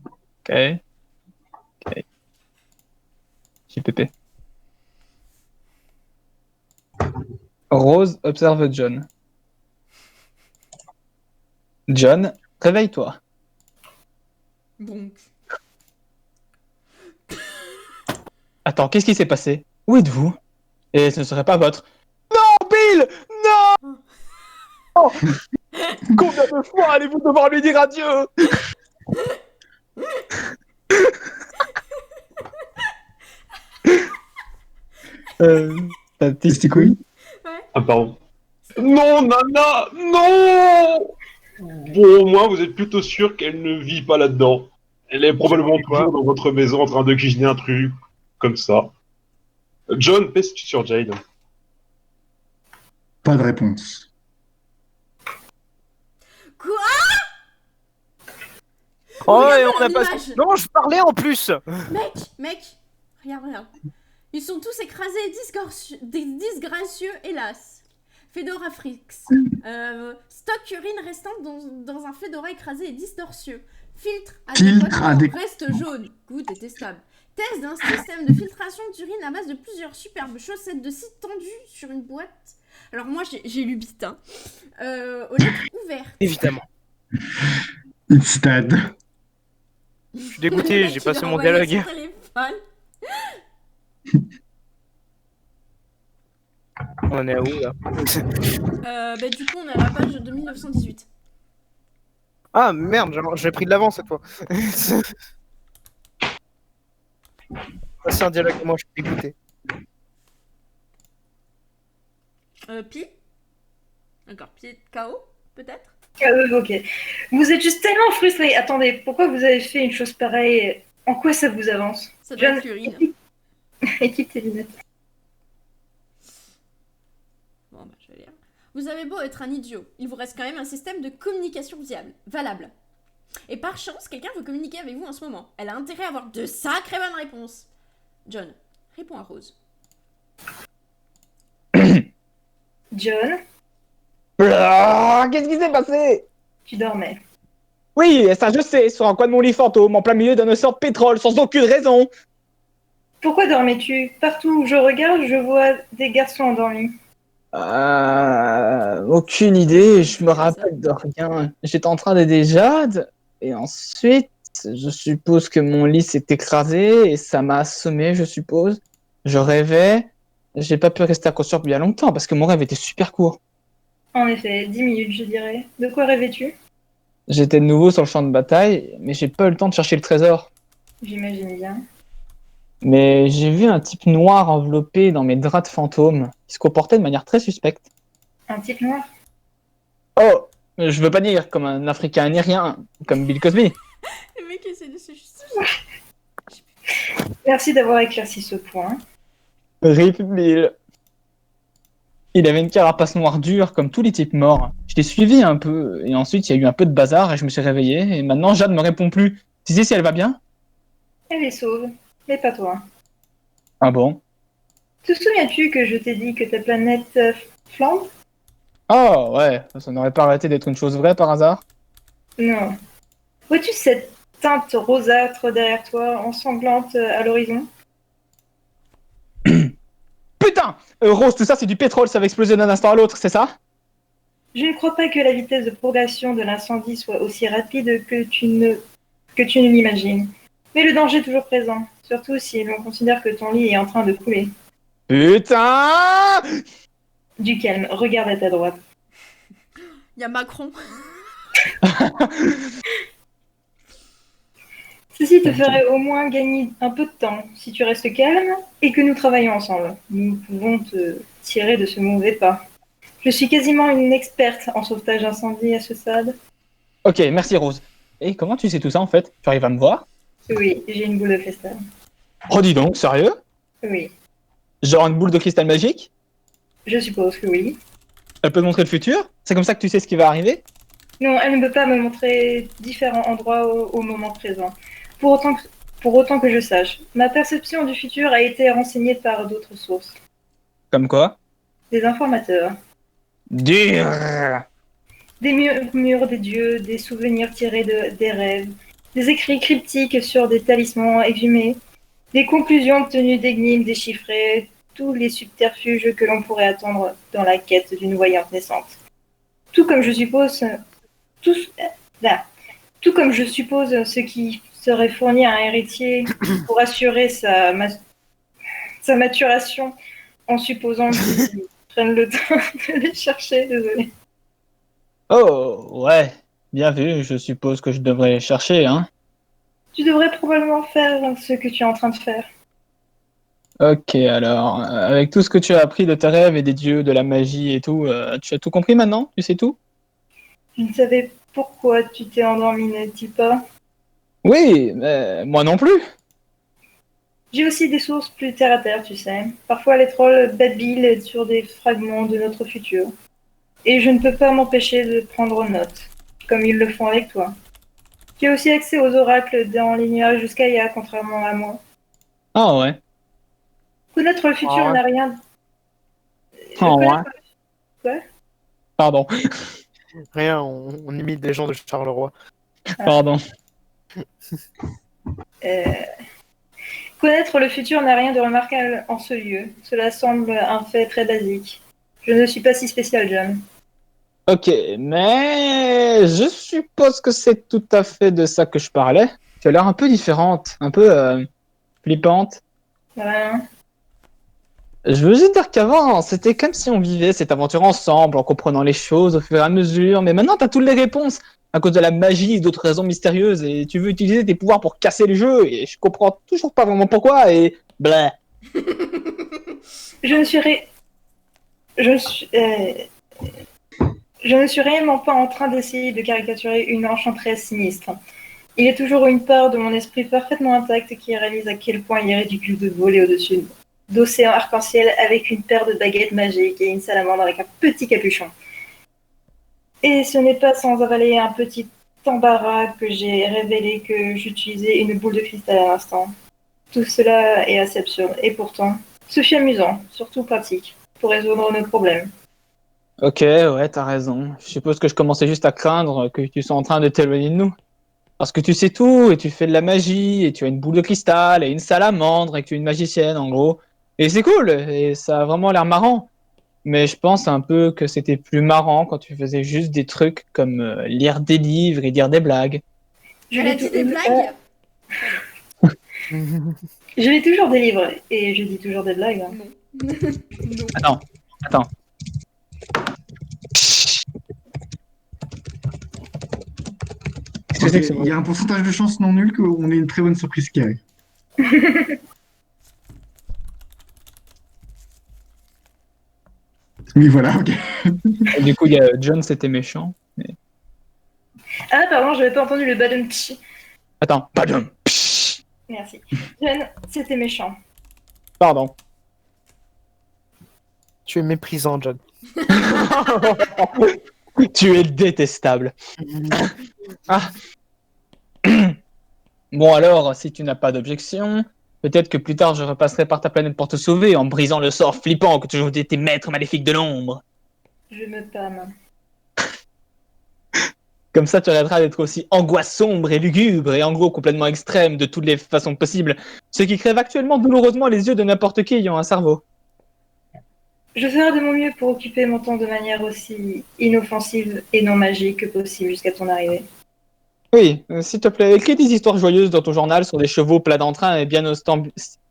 Ok. Ok. JPP. Rose observe John. John, réveille-toi. Donc. Attends, qu'est-ce qui s'est passé? Où êtes-vous? Et ce ne serait pas votre... Non, Bill! Non! Oh combien de fois allez-vous devoir lui dire adieu? Ta petite C'était quoi? Ah, pardon. Non, Nana, non! Bon, au moins, vous êtes plutôt sûr qu'elle ne vit pas là-dedans. Elle est probablement toujours dans votre maison en train de cuisiner un truc comme ça. John, pèse sur Jade. Pas de réponse. Quoi? Oh, Regarde et on la a pas. image. Non, je parlais en plus! Mec, regarde. Ils sont tous écrasés et disgracieux, hélas. Fedora Frix. Stock urine restant dans un Fedora écrasé et distorsieux. Filtre adéquat reste jaune. Goût détestable. Test d'un système de filtration d'urine à base de plusieurs superbes chaussettes de scie tendues sur une boîte. Alors moi j'ai lu bite, hein. Aux lettres ouvertes. Évidemment. Une stade. Je suis dégoûté, j'ai passé mon dialogue. On en est à où là? Bah du coup on est à la page de 1918. Ah merde, j'ai pris de l'avance cette fois. C'est un dialogue, moi je suis dégoûté. Pi. Encore pied de KO, peut-être. Ok. Vous êtes juste tellement frustré. Attendez, pourquoi vous avez fait une chose pareille En quoi ça vous avance? Ça doit John, être l'urine. équipe tes lunettes. Bon, bah, je vais lire. Vous avez beau être un idiot, il vous reste quand même un système de communication valable. Et par chance, quelqu'un veut communiquer avec vous en ce moment. Elle a intérêt à avoir de sacrées bonnes réponses. John, réponds à Rose. John, Qu'est-ce qui s'est passé? tu dormais. Oui, ça je sais, sur un coin de mon lit fantôme, en plein milieu d'un océan de pétrole, sans aucune raison. Pourquoi dormais-tu? Partout où je regarde, je vois des garçons endormis. Aucune idée, je me rappelle de rien. J'étais en train d'aider Jade, et ensuite, je suppose que mon lit s'est écrasé, et ça m'a assommé, je suppose. Je rêvais, j'ai pas pu rester inconscient bien longtemps, parce que mon rêve était super court. En effet, 10 minutes, je dirais. De quoi rêvais-tu? J'étais de nouveau sur le champ de bataille, mais j'ai pas eu le temps de chercher le trésor. J'imagine bien. Mais j'ai vu un type noir enveloppé dans mes draps de fantôme, qui se comportait de manière très suspecte. Un type noir? Oh, je veux pas dire comme un Africain amérindien, comme Bill Cosby. Le mec essaie de se justifier. Merci d'avoir éclairci ce point. Rip Bill. Il avait une carapace noire dure comme tous les types morts. Je l'ai suivi un peu, et ensuite il y a eu un peu de bazar et je me suis réveillé, et maintenant Jade me répond plus. Tu sais si elle va bien? Elle est sauve, mais pas toi. Ah bon? Te souviens-tu que je t'ai dit que ta planète flambe? Oh ouais, ça n'aurait pas arrêté d'être une chose vraie par hasard? Non. Vois-tu cette teinte rosâtre derrière toi, ensanglante à l'horizon? Putain! Rose, tout ça c'est du pétrole, ça va exploser d'un instant à l'autre, c'est ça? Je ne crois pas que la vitesse de progression de l'incendie soit aussi rapide que tu ne l'imagines. Mais le danger est toujours présent, surtout si l'on considère que ton lit est en train de couler. Putain! Du calme, regarde à ta droite. Il y a Macron. Ceci te ferait au moins gagner un peu de temps si tu restes calme et que nous travaillons ensemble. Nous pouvons te tirer de ce mauvais pas. Je suis quasiment une experte en sauvetage d'incendie à ce stade. Ok, merci Rose. Et comment tu sais tout ça en fait? Tu arrives à me voir? Oui, j'ai une boule de cristal. Oh dis donc, sérieux? Oui, Genre une boule de cristal magique? je suppose que oui. Elle peut te montrer le futur? C'est comme ça que tu sais ce qui va arriver? Non, elle ne peut pas me montrer différents endroits au moment présent. Pour autant que je sache, ma perception du futur a été renseignée par d'autres sources. Comme quoi? Des informateurs. Dur. Des murmures des dieux, des souvenirs tirés des rêves, des écrits cryptiques sur des talismans exhumés, des conclusions obtenues d'énigmes déchiffrées, tous les subterfuges que l'on pourrait attendre dans la quête d'une voyante naissante. Tout comme je suppose ce qui serait fourni à un héritier pour assurer sa maturation, en supposant qu'il prenne le temps de les chercher, désolé. Oh, ouais. Bien vu, je suppose que je devrais chercher, hein. Tu devrais probablement faire ce que tu es en train de faire. Ok, alors, avec tout ce que tu as appris de tes rêves et des dieux, de la magie et tout, tu as tout compris maintenant? Tu sais tout? Je ne savais pourquoi tu t'es endormi, n'est-il pas? Oui, mais moi non plus. J'ai aussi des sources plus terre à terre, tu sais. Parfois les trolls babillent sur des fragments de notre futur. Et je ne peux pas m'empêcher de prendre note, comme ils le font avec toi. Tu as aussi accès aux oracles dans les nuages jusqu'à Gaïa, contrairement à moi. Ah ouais. Connaître le futur Ah. n'a rien... Ah ouais. Connaître- Quoi? Pardon, Rien, on imite des gens de Charleroi. pardon. Euh, Connaître le futur n'a rien de remarquable en ce lieu. Cela semble un fait très basique. Je ne suis pas si spécial, John. Ok, mais je suppose que c'est tout à fait de ça que je parlais. Tu as l'air un peu différente, un peu flippante. Voilà. Je veux juste dire qu'avant, c'était comme si on vivait cette aventure ensemble, en comprenant les choses au fur et à mesure. Mais maintenant, t'as toutes les réponses à cause de la magie et d'autres raisons mystérieuses. Et tu veux utiliser tes pouvoirs pour casser le jeu. Et je comprends toujours pas vraiment pourquoi. Et bleh. Je ne suis ré- je suis, je ne suis réellement pas en train d'essayer de caricaturer une enchanteresse sinistre. Il y a toujours une part de mon esprit parfaitement intacte qui réalise à quel point il est ridicule de voler au-dessus d'océans arc-en-ciel avec une paire de baguettes magiques et une salamandre avec un petit capuchon. Et ce n'est pas sans avaler un petit embarras que j'ai révélé que j'utilisais une boule de cristal à l'instant. Tout cela est assez absurde, et pourtant, ce fut amusant, surtout pratique, pour résoudre nos problèmes. Ok, ouais, t'as raison. Je suppose que je commençais juste à craindre que tu sois en train de t'éloigner de nous. Parce que tu sais tout, et tu fais de la magie, et tu as une boule de cristal, et une salamandre, et que tu es une magicienne, en gros. Et c'est cool, et ça a vraiment l'air marrant. Mais je pense un peu que c'était plus marrant quand tu faisais juste des trucs comme lire des livres et dire des blagues. Elle a dit des blagues? Je lis toujours des livres, et je dis toujours des blagues. Hein. Non. Non. Attends. Ok, il y a un pourcentage de chance non nul qu'on ait une très bonne surprise qui arrive. Oui, voilà, ok. Et du coup, il y a John, c'était méchant. Mais... Ah, pardon, j'avais pas entendu le badum tch. Attends, pardon. Merci. John, c'était méchant. Pardon. Tu es méprisant, John. Tu es détestable. Ah. Bon alors, si tu n'as pas d'objection, peut-être que plus tard je repasserai par ta planète pour te sauver en brisant le sort flippant que toujours tes maîtres maléfiques de l'ombre. Je me pâme. Comme ça, tu arrêteras d'être aussi angoisse sombre et lugubre et en gros complètement extrême de toutes les façons possibles, ce qui crève actuellement douloureusement les yeux de n'importe qui ayant un cerveau. Je ferai de mon mieux pour occuper mon temps de manière aussi inoffensive et non magique que possible jusqu'à ton arrivée. Oui, s'il te plaît, écris des histoires joyeuses dans ton journal sur des chevaux plats d'entrain et bien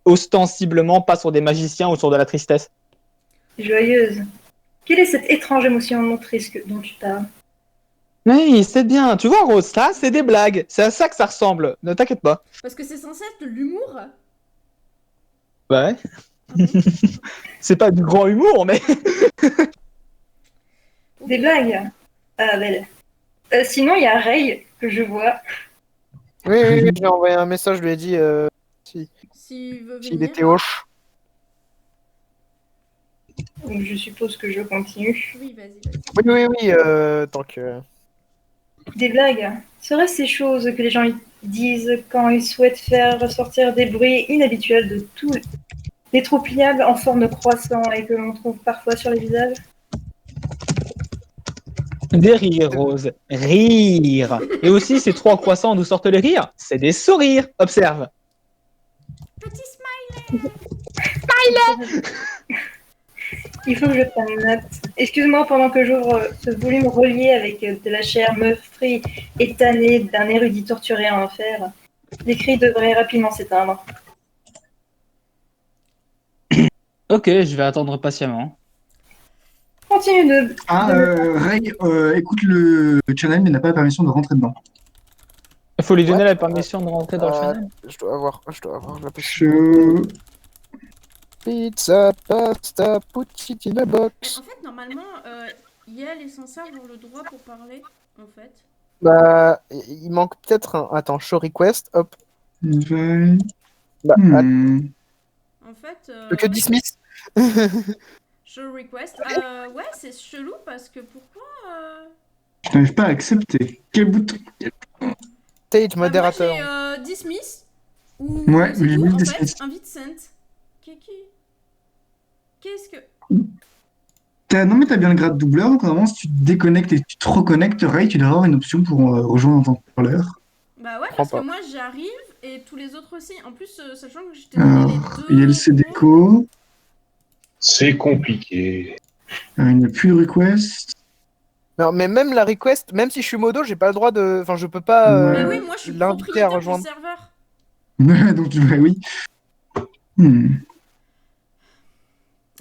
ostensiblement pas sur des magiciens ou sur de la tristesse. Joyeuse. Quelle est cette étrange émotion motrice dont tu parles? Oui, c'est bien. Tu vois, Rose, ça, c'est des blagues. C'est à ça que ça ressemble. Ne t'inquiète pas. Parce que c'est censé être de l'humour? Ouais. C'est pas du grand humour, mais... Des blagues? Ah, belle. Sinon, il y a Ray que je vois. Oui, j'ai envoyé un message, je lui ai dit S'il veut s'il venir. était hoche. Donc, je suppose que je continue. Oui, vas-y. Oui, tant que... Des blagues? Seraient-ce ces choses que les gens disent quand ils souhaitent faire ressortir des bruits inhabituels de tous les trous pliables en forme de croissant et que l'on trouve parfois sur les visages? Des rires, Rose. Rire. Et aussi, ces trois croissants d'où sortent les rires, c'est des sourires. Observe. Petit smile. Il faut que je prenne note. Excuse-moi pendant que j'ouvre ce volume relié avec de la chair meurtrie et tannée d'un érudit torturé en enfer. Les cris devraient rapidement s'éteindre. Ok, je vais attendre patiemment. Continue de... Ray, écoute le channel, mais n'a pas la permission de rentrer dedans. Il faut lui donner Ouais. la permission de rentrer dans le channel. Je dois avoir la possibilité. Pizza, pasta, put it in a Mais box. en fait, normalement, Yael est censé avoir le droit pour parler, en fait. Bah, il manque peut-être un... Attends, show request, hop. Invite. Bah, En fait... que dismiss. Show request. Ouais, c'est chelou parce que pourquoi... Je n'arrive pas à accepter. Quel bouton? Stage modérateur. Moi, j'ai dismiss. Ou Ouais, c'est oui, tout, oui, en dismiss. fait, invite sent. Qu'est-ce que... Non, mais t'as bien le grade doubleur, donc normalement, si tu te déconnectes et que tu te reconnectes, Ray, tu devrais avoir une option pour rejoindre ton parleur. Bah ouais, Prends parce pas. que moi, j'arrive et tous les autres aussi. En plus, sachant que j'étais donné les Alors, deux... il y a le CDCO, C'est compliqué. il n'y a plus de request. Non, mais même la request, même si je suis modo, j'ai pas le droit de... Enfin, je peux pas Mais oui, moi, je suis l'inviter à propriétaire du rejoindre. serveur. Donc, tu devrais, oui.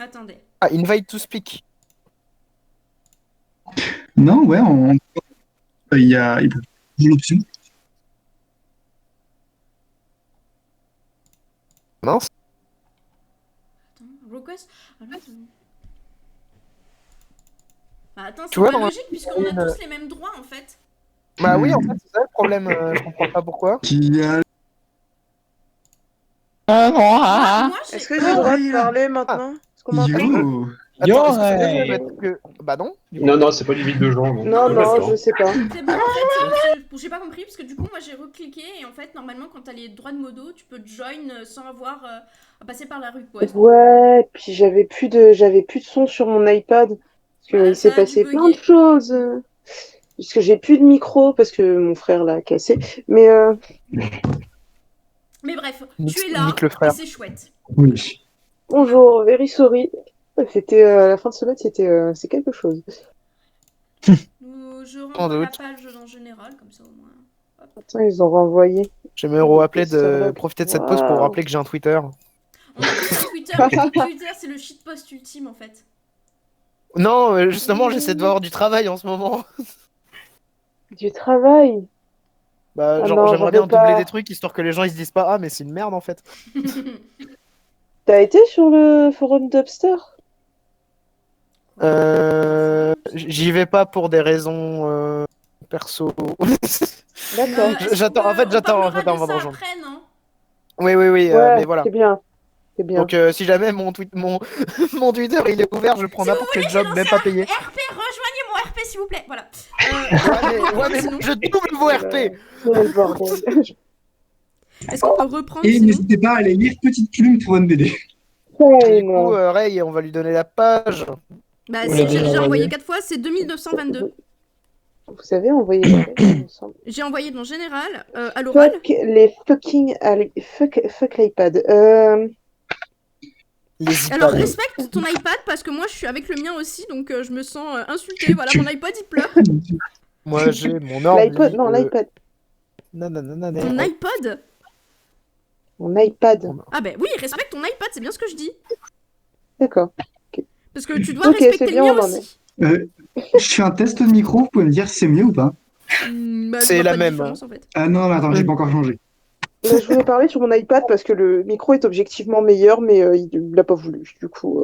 Attendez. Ah, invite to speak. Non, ouais, il y a l'option. Mince. Attends, request... Ah, non, bah attends, c'est Tu vois, pas dans- logique puisqu'on a tous les mêmes droits, en fait. Bah oui, en fait, c'est ça le problème. Je comprends pas pourquoi. Qui a... Moi, j'ai... Est-ce que j'ai le droit de parler maintenant? Est-ce qu'on m'entend? Yo. Attends, est-ce que c'est Ray. peut-être que... Bah non. Non, non, c'est pas une ville de gens. Non, On a pas le non, temps. je sais pas. C'est bon, en fait, j'ai pas compris, parce que du coup, moi, j'ai recliqué, et en fait, normalement, quand t'as les droits de modo, tu peux join sans avoir à passer par la request. Ouais, puis j'avais plus de son sur mon iPad. Parce que Bah, il s'est ça a dû passé bugger. plein de choses. Parce que j'ai plus de micro, parce que mon frère l'a cassé. Mais Mais bref, Nique- tu es là, nique le et frère. c'est chouette. Oui. bonjour, very sorry. C'était la fin de semaine, c'est quelque chose. Je Sans rentre la doute. page en général, comme ça au moins. Attends, ils ont renvoyé. Je vais me rappeler de Waouh. profiter de cette pause pour rappeler que j'ai un Twitter. On a tous un Twitter, mais Twitter, c'est le shitpost ultime, en fait. Non, justement, j'essaie d'avoir du travail en ce moment. Du travail. Bah, Ah genre, non, j'en j'aimerais bien veux pas. doubler des trucs histoire que les gens ils se disent pas ah mais c'est une merde en fait. T'as été sur le forum Dubster? J'y vais pas pour des raisons perso. D'accord. J'attends, en fait, On j'attends parlera avant de de ça rejoindre. après, non? Oui, Ouais, mais voilà. c'est bien. C'est bien. Donc si jamais mon mon Twitter il est ouvert, je prends Si vous n'importe quel voulez, job, j'ai même lancé pas un payé. RP, rejoignez mon RP, s'il vous plaît. Voilà. Ouais, mais Sinon, je double vos RP. Quel bordel. est-ce qu'on peut reprendre Et sinon n'hésitez pas à aller lire Petite Plume pour une BD. Du coup, Ray, on va lui donner la page. Bah, Vous si, l'avez j'ai envoyé. envoyé 4 fois, c'est 2922. Vous savez envoyer les mails, il me semble. J'ai envoyé dans général, à l'oral. Fuck les fucking... Fuck l'iPad. Les Alors, iPads. respecte ton iPad parce que moi je suis avec le mien aussi, donc je me sens insultée. Voilà, mon iPod il pleure. Moi j'ai mon ordi. L'iPod, non, l'iPad. Nanana. Ton iPod? Mon iPad. Ah, bah oui, respecte ton iPad, c'est bien ce que je dis. D'accord. Parce que tu dois Ok, respecter c'est le bien, mien on en aussi. Je fais un test de micro, vous pouvez me dire si c'est mieux ou pas? Bah, je C'est vois la pas de même, différence, en fait. Ah non, mais attends, j'ai pas encore changé. Là, je voulais parler sur mon iPad parce que le micro est objectivement meilleur, mais il l'a pas voulu. Du coup,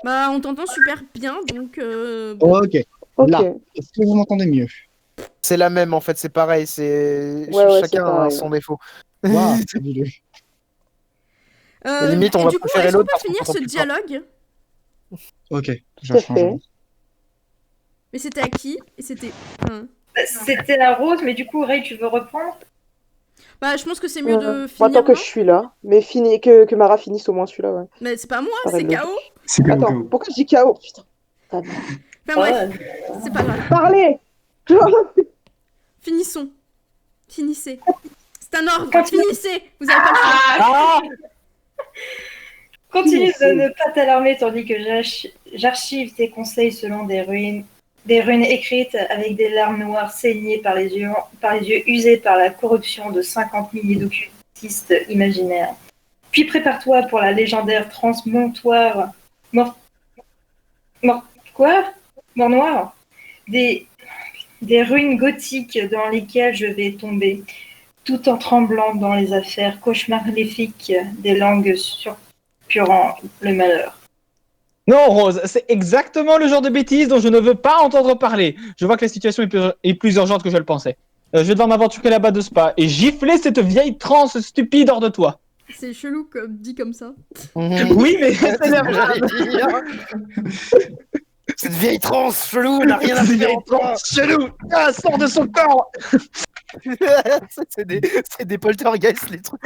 Bah, on t'entend super bien, donc. Ok. ok. Là. Est-ce que vous m'entendez mieux? C'est la même en fait, c'est pareil, c'est Ouais, c'est chacun a pareil, son défaut. Waouh, fabuleux. Limite, on et va du coup, préférer est-ce qu'on l'autre peut parce qu'on finir comprend ce plus fort. dialogue? Ok, je Tout à change. fait. Mais c'était à qui? Et c'était. C'était la rose, mais du coup, Ray, tu veux reprendre? Bah, je pense que c'est mieux de Moi, finir. tant que non je suis là, mais que Mara finisse au moins celui-là, ouais. Mais c'est pas moi, Pareil, c'est logique. KO. C'est comme Attends, pourquoi je dis KO? Putain. Ah, non. Enfin bref, c'est pas grave. Parlez! Finissons. Finissez. C'est un ordre, finissez. Vous avez pas le choix. Ah Continue de ne pas t'alarmer tandis que j'archive tes conseils selon des runes écrites avec des larmes noires saignées par les yeux usés par la corruption de 50 milliers d'occultistes imaginaires. Puis prépare-toi pour la légendaire transmontoire Mort noir des ruines gothiques dans lesquelles je vais tomber, tout en tremblant dans les affaires cauchemarifiques des langues surpurant le malheur. Non, Rose, c'est exactement le genre de bêtises dont je ne veux pas entendre parler. Je vois que la situation est plus urgente que je le pensais. Je vais devoir m'aventurer là-bas de spa et gifler cette vieille transe stupide hors de toi. C'est chelou comme dit comme ça. Oui, mais c'est la Cette vieille transe chelou n'a rien à Cette faire vieille en toi. transe chelou. Ah, sort de son corps. c'est des poltergeists les trucs.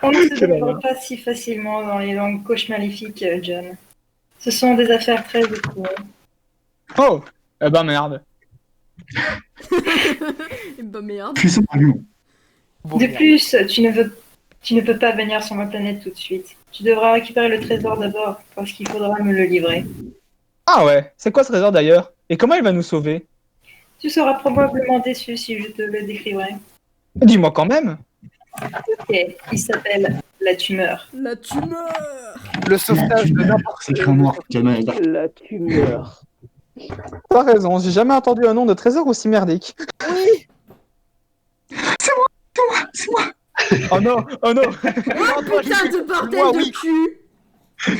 On ne se dévoile pas si facilement dans les langues cauchemarifiques, John. Ce sont des affaires très obscures. Oh, eh ben merde. Et bah merde. Puissant argument. De plus, tu ne peux pas venir sur ma planète tout de suite. Tu devras récupérer le trésor d'abord, parce qu'il faudra me le livrer. Ah ouais, c'est quoi ce trésor d'ailleurs? Et comment il va nous sauver? Tu seras probablement déçu si je te le décrirai. Dis-moi quand même. Ok, il s'appelle la tumeur. La tumeur. Le sauvetage de n'importe C'est écrit en noir. Jamais. La tumeur. T'as raison, j'ai jamais entendu un nom de trésor aussi merdique. C'est moi. Oh non, oh non. Oh putain de bordel Moi, de oui. cul.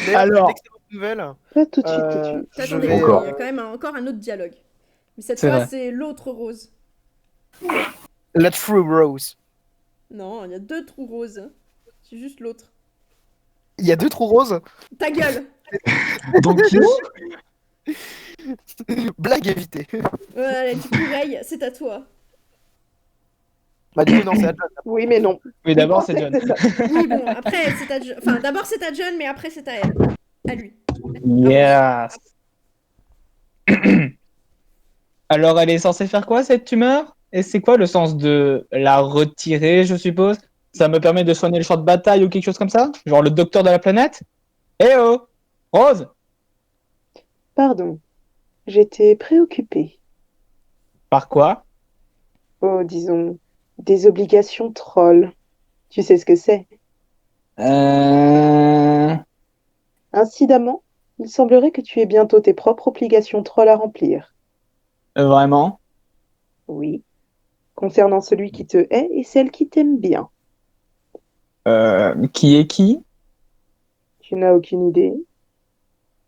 D'ailleurs, Alors. excellente nouvelle. Pas tout de suite, tout de suite. Je Attendez, vais, il y a quand même encore un autre dialogue. Mais cette C'est fois, vrai. c'est l'autre rose. La True Rose. Non, il y a 2 trous roses. C'est juste l'autre. Il y a 2 trous roses. Ta gueule! Donc, qui Blague évitée. Ouais, du coup, Ray, c'est à toi. Bah du coup non, c'est à John. Oui, mais non. Oui, d'abord, Je c'est pensais John. que c'était ça. Oui, bon, après, c'est à John. Enfin, d'abord, c'est à John, mais après, c'est à elle. À lui. Yes. Alors, elle est censée faire quoi, cette tumeur? Et c'est quoi le sens de la retirer, je suppose? Ça me permet de soigner le champ de bataille ou quelque chose comme ça? Genre le docteur de la planète? Eh oh! Rose! Pardon. J'étais préoccupée. Par quoi? Oh, disons, des obligations troll. Tu sais ce que c'est? Euh... Incidemment, il semblerait que tu aies bientôt tes propres obligations troll à remplir. Vraiment? Oui. Concernant celui qui te hait et celle qui t'aime bien. Qui est qui? Tu n'as aucune idée?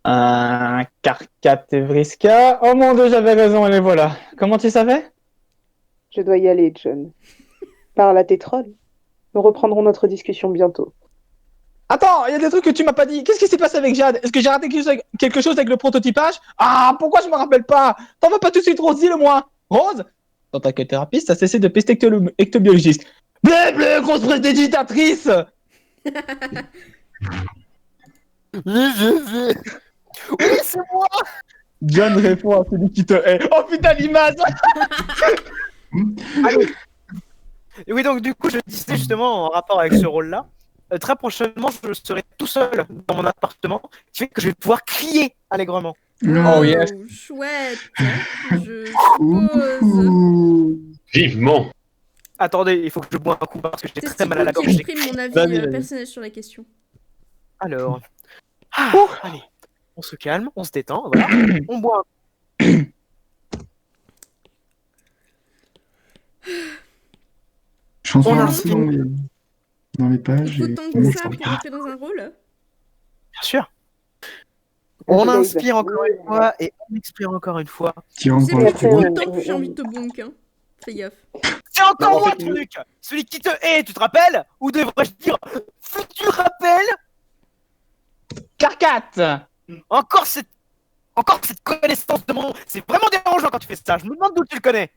Un Karkat Evriska? Oh mon dieu, j'avais raison, et les voilà. Comment tu savais? Je dois y aller, John. Parle à tes trolls. Nous reprendrons notre discussion bientôt. Attends, il y a des trucs que tu m'as pas dit. Qu'est-ce qui s'est passé avec Jade? Est-ce que j'ai raté quelque chose avec le prototypage? Ah, pourquoi je me rappelle pas? T'en vas pas tout de suite, Rose, dis-le-moi. Rose? Dans ta thérapeute, t'as cessé de pester ectobiologiste. Blé, blé, grosse prestidigitatrice! Oui, c'est moi. John répond à celui qui te hait. Oh putain, l'image! Et oui, donc du coup, je disais justement en rapport avec ce rôle-là, très prochainement, je serai tout seul dans mon appartement, ce qui fait que je vais pouvoir crier allègrement. Oh, yes. Chouette. Je suppose. Ouh. Vivement. Attendez, il faut que je bois un coup parce que j'ai C'est très mal à la qui gorge. exprime mon avis Vas-y, vas-y. personnel sur la question. Alors, allez, on se calme, on se détend, voilà. On boit Chanson On un inspire. peu dans les pages. Il faut et- tant que ça pour entrer dans un rôle. bien sûr. On Là, il va inspire encore jouer. une fois et on expire encore une fois. Qui rentre C'est dans plus le après, tu studio. me temps, plus j'ai envie de te bonk. Hein. Fais gaffe. C'est encore Non, moi en fait, le truc. Celui qui te hait, tu te rappelles? Ou devrais-je dire, tu te rappelles? Karkat! Encore cette connaissance de mon nom. C'est vraiment dérangeant quand tu fais ça. Je me demande d'où tu le connais.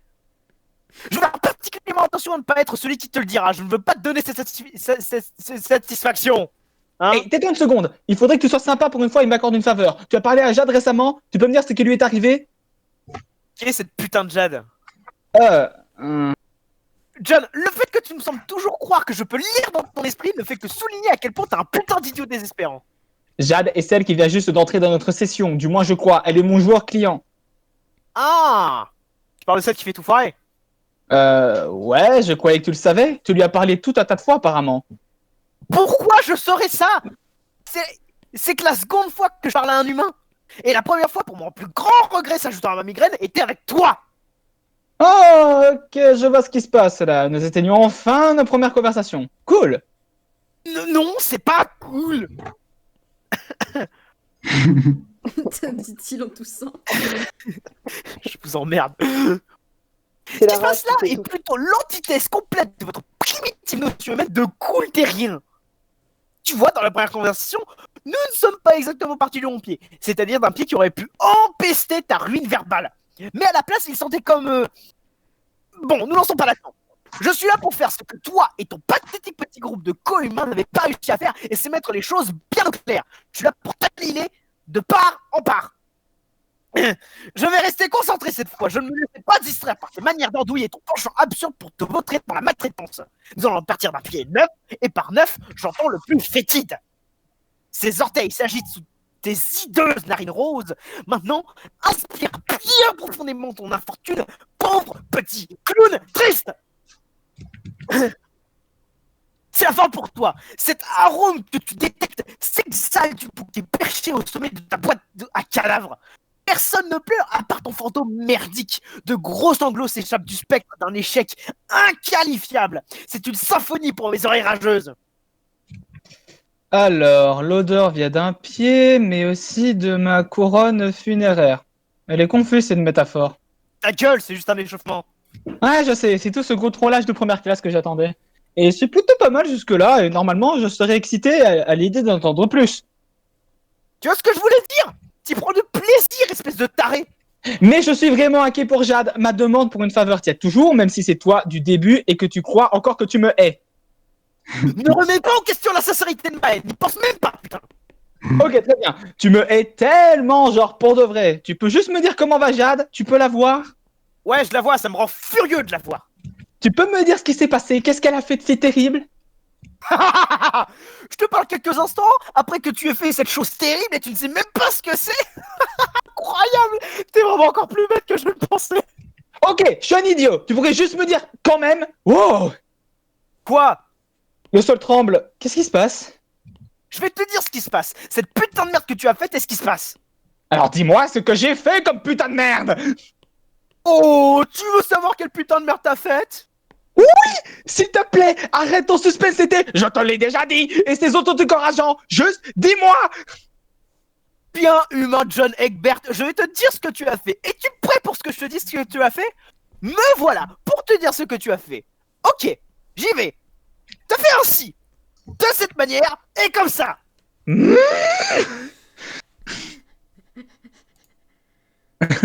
Je vais faire particulièrement attention à ne pas être celui qui te le dira. Je ne veux pas te donner cette satisfaction. Hein? Hey, tais-toi une seconde. Il faudrait que tu sois sympa pour une fois et m'accordes une faveur. Tu as parlé à Jade récemment. Tu peux me dire ce qui lui est arrivé? Qui est cette putain de Jade? Hum, John, le fait que tu me sembles toujours croire que je peux lire dans ton esprit ne fait que souligner à quel point t'es un putain d'idiot désespérant. Jade est celle qui vient juste d'entrer dans notre session. Du moins, je crois. Elle est mon joueur client. Ah! Tu parles de celle qui fait tout foirer? Ouais, je croyais que tu le savais. Tu lui as parlé tout un tas de fois, apparemment. Pourquoi je saurais ça? C'est que la seconde fois que je parle à un humain. Et la première fois, pour mon plus grand regret s'ajoutant à ma migraine, était avec toi. Oh, ok, je vois ce qui se passe là. Nous atteignons enfin nos premières conversations. Cool. Non, c'est pas cool. Dit-il en toussant. Je vous emmerde. C'est Ce qui la se passe race là qui fait est tout. plutôt l'antithèse complète de votre primitive notion humaine de cool terrien. Tu vois, dans la première conversation, nous ne sommes pas exactement partis de mon pied. C'est-à-dire d'un pied qui aurait pu empester ta ruine verbale. Mais à la place, il sentait comme... Bon, nous n'en sommes pas là-dedans. Je suis là pour faire ce que toi et ton pathétique petit groupe de co-humains n'avaient pas réussi à faire, et c'est mettre les choses bien au clair. Je suis là pour t'aligner de part en part. Je vais rester concentré cette fois. Je ne me laisserai pas distraire par tes manières d'andouiller et ton penchant absurde pour te vautrer par la maltraitance. Nous allons partir d'un pied neuf, et par neuf, j'entends le plus fétide. Ses orteils s'agitent sous tes hideuses narines roses. Maintenant, inspire bien profondément ton infortune, pauvre petit clown triste. C'est la fin pour toi. Cet arôme que tu détectes s'exhale du bouquet perché au sommet de ta boîte à cadavres. Personne ne pleure à part ton fantôme merdique. De gros sanglots s'échappent du spectre d'un échec inqualifiable. C'est une symphonie pour mes oreilles rageuses. Alors, l'odeur vient d'un pied, mais aussi de ma couronne funéraire. Elle est confuse, cette métaphore. Ta gueule, c'est juste un échauffement. Ouais, je sais, c'est tout ce gros trollage de première classe que j'attendais. Et c'est plutôt pas mal jusque-là, et normalement, je serais excité à l'idée d'entendre plus. Tu vois ce que je voulais dire? T'y prends du plaisir, espèce de taré. Mais je suis vraiment inquiet pour Jade. Ma demande pour une faveur tient toujours, même si c'est toi du début et que tu crois encore que tu me hais. Ne remets pas en question la sincérité de ma haine, n'y pense même pas, putain. Ok, très bien. Tu me hais tellement, genre pour de vrai. Tu peux juste me dire comment va Jade? Tu peux la voir? Ouais, je la vois, ça me rend furieux de la voir. Tu peux me dire ce qui s'est passé? Qu'est-ce qu'elle a fait de si terrible? Je te parle quelques instants après que tu aies fait cette chose terrible et tu ne sais même pas ce que c'est. Incroyable. T'es vraiment encore plus bête que je le pensais. Ok, je suis un idiot. Tu pourrais juste me dire quand même. Wow! Quoi? Le sol tremble. Qu'est-ce qui se passe? Je vais te dire ce qui se passe. Cette putain de merde que tu as faite et ce qui se passe. Alors dis-moi ce que j'ai fait comme putain de merde! Oh, tu veux savoir quelle putain de merde t'as faite? S'il te plaît, arrête ton suspense, c'était je te l'ai déjà dit, et ces autres trucs enrageants, juste dis-moi! Bien, humain John Egbert, je vais te dire ce que tu as fait. Es-tu prêt pour ce que je te dis ce que tu as fait? Me voilà, pour te dire ce que tu as fait. Ok, j'y vais. T'as fait ainsi, de cette manière, et comme ça.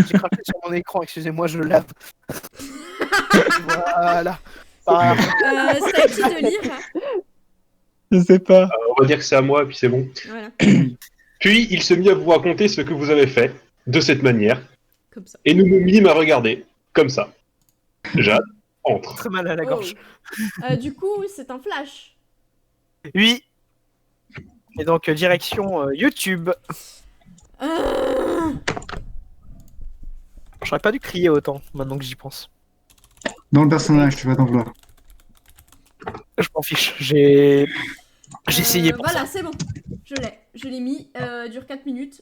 J'ai craqué sur mon écran, excusez-moi, je le lave. Voilà. C'est à qui de lire. Je sais pas. On va dire que c'est à moi, et puis c'est bon. Voilà, Puis il se mit à vous raconter ce que vous avez fait, de cette manière, comme ça. et nous nous mîmes à regarder, comme ça. Jade entre. Très mal à la gorge. Du coup, c'est un flash. Oui. Et donc, direction YouTube. J'aurais pas dû crier autant, maintenant que j'y pense. Dans le personnage, tu vas t'en vouloir. Je m'en fiche, j'ai essayé pour Voilà, ça. c'est bon. Je l'ai mis. Dure 4 minutes.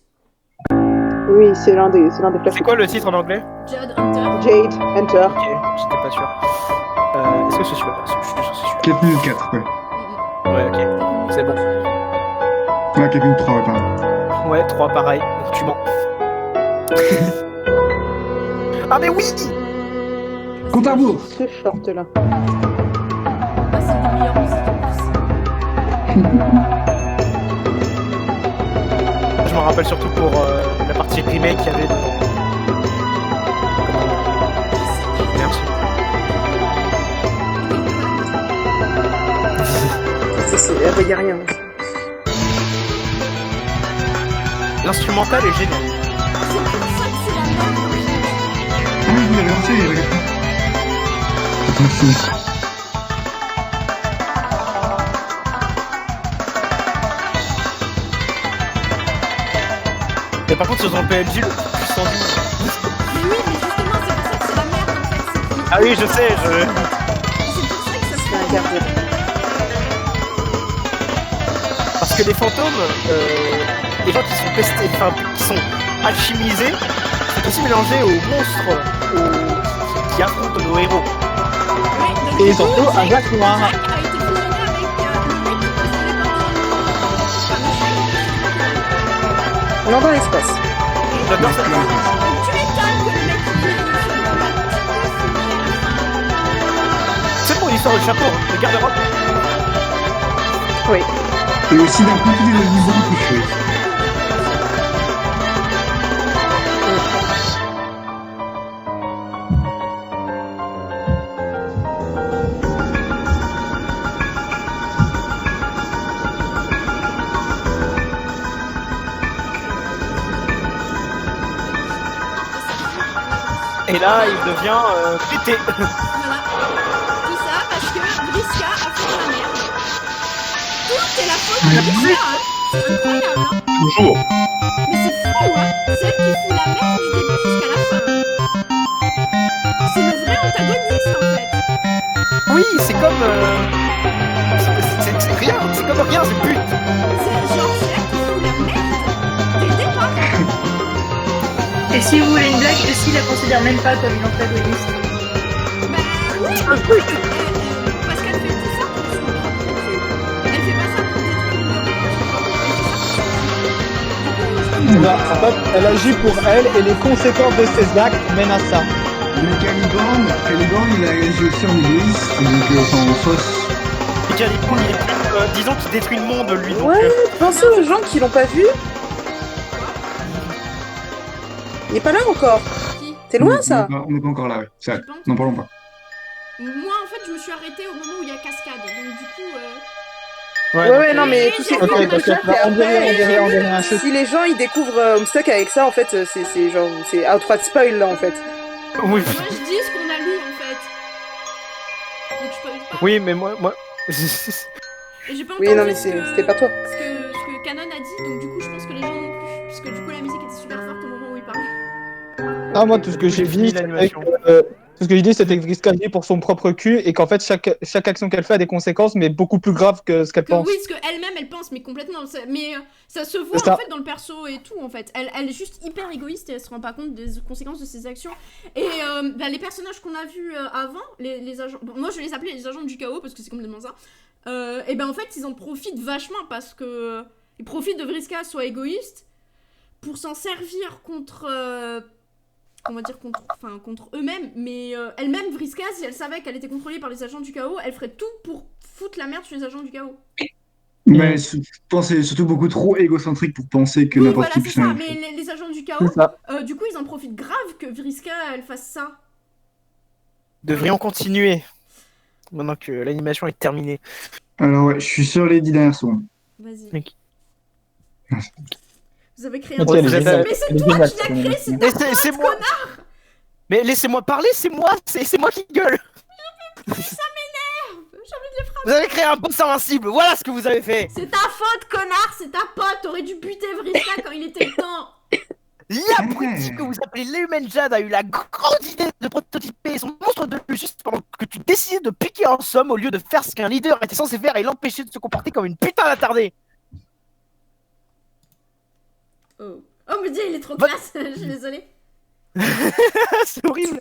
Oui, c'est l'un des flashs. C'est quoi le titre en anglais? Jade Hunter. Jade, Enter. Ok, j'étais pas sûr. Est-ce que c'est celui-là? Je suis sûr que c'est celui-là. 4 minutes 4, ouais. Ouais, ok. C'est bon. Ouais, 4 minutes 3, ouais, pardon. Ouais, 3 pareil. Tu mens. Ah mais oui! Compte à rebours. Ce short là. Ah, c'est le meilleur musique en plus. Je m'en rappelle surtout pour la partie remake qu'il y avait dedans. Merci. Il y a rien. L'instrumental est génial. C'est pour ça que c'est la merde. Ah oui, vous l'avez lancé, regarde. Merci. Mais par contre, sur son PLG, le plus tendu. Mais oui, mais justement, c'est pour ça que c'est la merde en fait. Ah oui, je sais, C'est pour ça que ça se fait. Parce que les fantômes, les gens qui sont pestés, enfin, qui sont alchimisés, sont aussi mélangés aux monstres qui affrontent nos héros. Oui, donc, Et du coup, surtout, un Jack noir. Jack a été fusionné avec le mec qui peut se téléporter dans le temps. Enfin, le chien qui peut se téléporter dans le temps. On est dans l'espace. J'adore cette Donc tu m'étonnes que le mec il est C'est pour l'histoire de chapeau, hein, de garde-robe. Oui. Et aussi d'un coup, il est devenu beaucoup plus chaud. Et là, il devient pété. Voilà. Tout ça parce que Briska a fait de la merde. Tout est la faute de Briska, hein. C'est incroyable, hein. Toujours. Mais c'est fou, hein. C'est elle qui fout la merde du début jusqu'à la fin. C'est le vrai antagoniste, en fait. Oui, c'est comme... c'est rien, c'est comme rien, c'est but. C'est genre, c'est elle qui fout la merde dès le départ. Et si vous voulez une blague, aussi la considère même pas comme une antagoniste. Bah oui, parce qu'elle fait tout ça pour son propre cul. Elle fait pas ça pour détruire le En fait, elle agit pour elle et les conséquences de ses actes mènent à ça. Mais Caliban, il a agi aussi en égoïste, donc en sauce. Et Caliban, il est plus, disons qu'il détruit le monde, lui. Donc, Ouais, pensez aux gens qui l'ont pas vu. Il est pas là encore. Qui C'est loin ça. On n'est pas encore là, ouais. C'est vrai. J'ai pas entendu. N'en parlons pas. Moi, en fait, je me suis arrêtée au moment où il y a cascade. Donc, du coup. Ouais, non, mais tout c'est Ok, cool. parce que on dirait un Si les gens ils découvrent Homestuck avec ça, en fait, c'est genre. C'est outright spoil là en fait. Oui. Moi, je dis ce qu'on a lu, en fait. Donc, je peux pas. Oui, mais moi... Et j'ai pas Oui, entendu non, mais ce que... c'était pas toi. ce que Canon a dit, donc du coup, je pense que les gens non plus. Parce que du coup, la musique était super forte au moment où il parlait. Ah, moi, tout ce que j'ai fini dit, l'animation. c'était que Vriska agit pour son propre cul et qu'en fait, chaque action qu'elle fait a des conséquences, mais beaucoup plus graves que ce qu'elle pense. Oui, ce qu'elle-même, elle pense, mais complètement. Mais ça se voit, C'est ça. en fait, dans le perso et tout, en fait. Elle est juste hyper égoïste et elle se rend pas compte des conséquences de ses actions. Et les personnages qu'on a vus avant, les agents... Bon, moi, je les appelais les agents du chaos, parce que c'est complètement ça. Et ben en fait, ils en profitent vachement, parce que... Ils profitent de Vriska soit égoïste, pour s'en servir contre... on va dire contre eux-mêmes, mais elle-même, Vriska, si elle savait qu'elle était contrôlée par les agents du chaos, elle ferait tout pour foutre la merde sur les agents du chaos. Mais je pense que c'est surtout beaucoup trop égocentrique pour penser que Oui, n'importe voilà, qui c'est puisse ça, faire la mais même chose. les agents du chaos, C'est ça. du coup, ils en profitent grave que Vriska, elle fasse ça. Devrions continuer. Maintenant que l'animation est terminée. Alors ouais, je suis sur les 10 dernières secondes. Vas-y. Ok. Vous avez créé un Ok, elle est podcast. géniale. Mais c'est Elle est toi géniale, qui l'as cette créé, c'est Mais ta c'est faute, moi. connard. Mais laissez-moi parler, c'est moi qui gueule. Ça m'énerve. J'ai envie de les frapper. Vous avez créé un boss invincible, voilà ce que vous avez fait. C'est ta faute, connard, c'est ta pote. T'aurais dû buter Vriska quand il était temps. L'abruti que vous appelez l'Human Jade a eu la grande idée de prototyper son monstre de Lucius pendant que tu décidais de piquer en somme au lieu de faire ce qu'un leader était censé faire et l'empêcher de se comporter comme une putain d'attardée. Oh mais Dieu, il est trop classe. Je suis désolée. C'est horrible.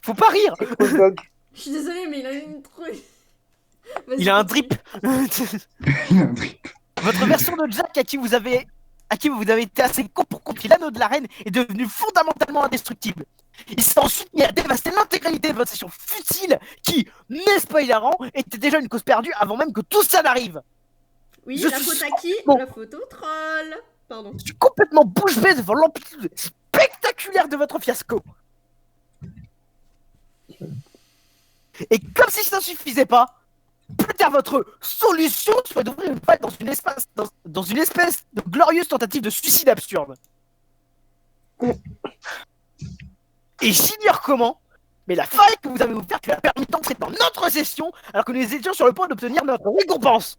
Faut pas rire. Je suis désolée, mais il a une trop... Vas-y, Il a un continue. drip. Il y a un drip. Votre version de Jack à qui vous avez été assez con pour confier l'anneau de la reine est devenu fondamentalement indestructible. Il s'est ensuite mis à dévaster l'intégralité de votre session futile qui, n'est-ce pas hilarant, était déjà une cause perdue avant même que tout ça n'arrive. Oui, Je la suis faute à qui? bon. La faute au troll. Pardon. Je suis complètement bouche bée devant l'amplitude spectaculaire de votre fiasco. Et comme si ça ne suffisait pas, peut-être votre solution serait d'ouvrir une faille dans une espèce de glorieuse tentative de suicide absurde. Et j'ignore comment, mais la faille que vous avez ouverte lui a permis d'entrer dans notre session alors que nous étions sur le point d'obtenir notre récompense.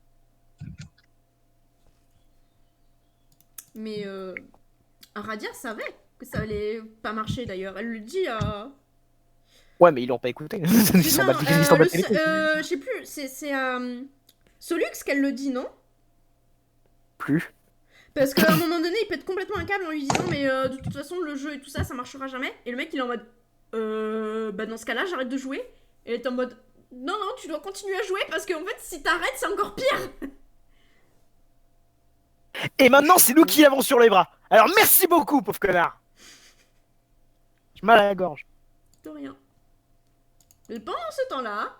Mais Radia savait que ça allait pas marcher d'ailleurs. Elle le dit à... Ouais, mais ils l'ont pas écouté. Ils s'en battent les couilles. je sais plus, c'est à Solux qu'elle le dit, non? Plus. Parce qu'à un moment donné, il pète complètement un câble en lui disant mais de toute façon le jeu et tout ça, ça marchera jamais. Et le mec il est en mode bah dans ce cas-là j'arrête de jouer. Et elle est en mode non tu dois continuer à jouer parce qu'en fait si t'arrêtes c'est encore pire. Et maintenant c'est nous qui l'avons sur les bras. Alors merci beaucoup pauvre connard. J'ai mal à la gorge. De rien. Mais pendant ce temps-là...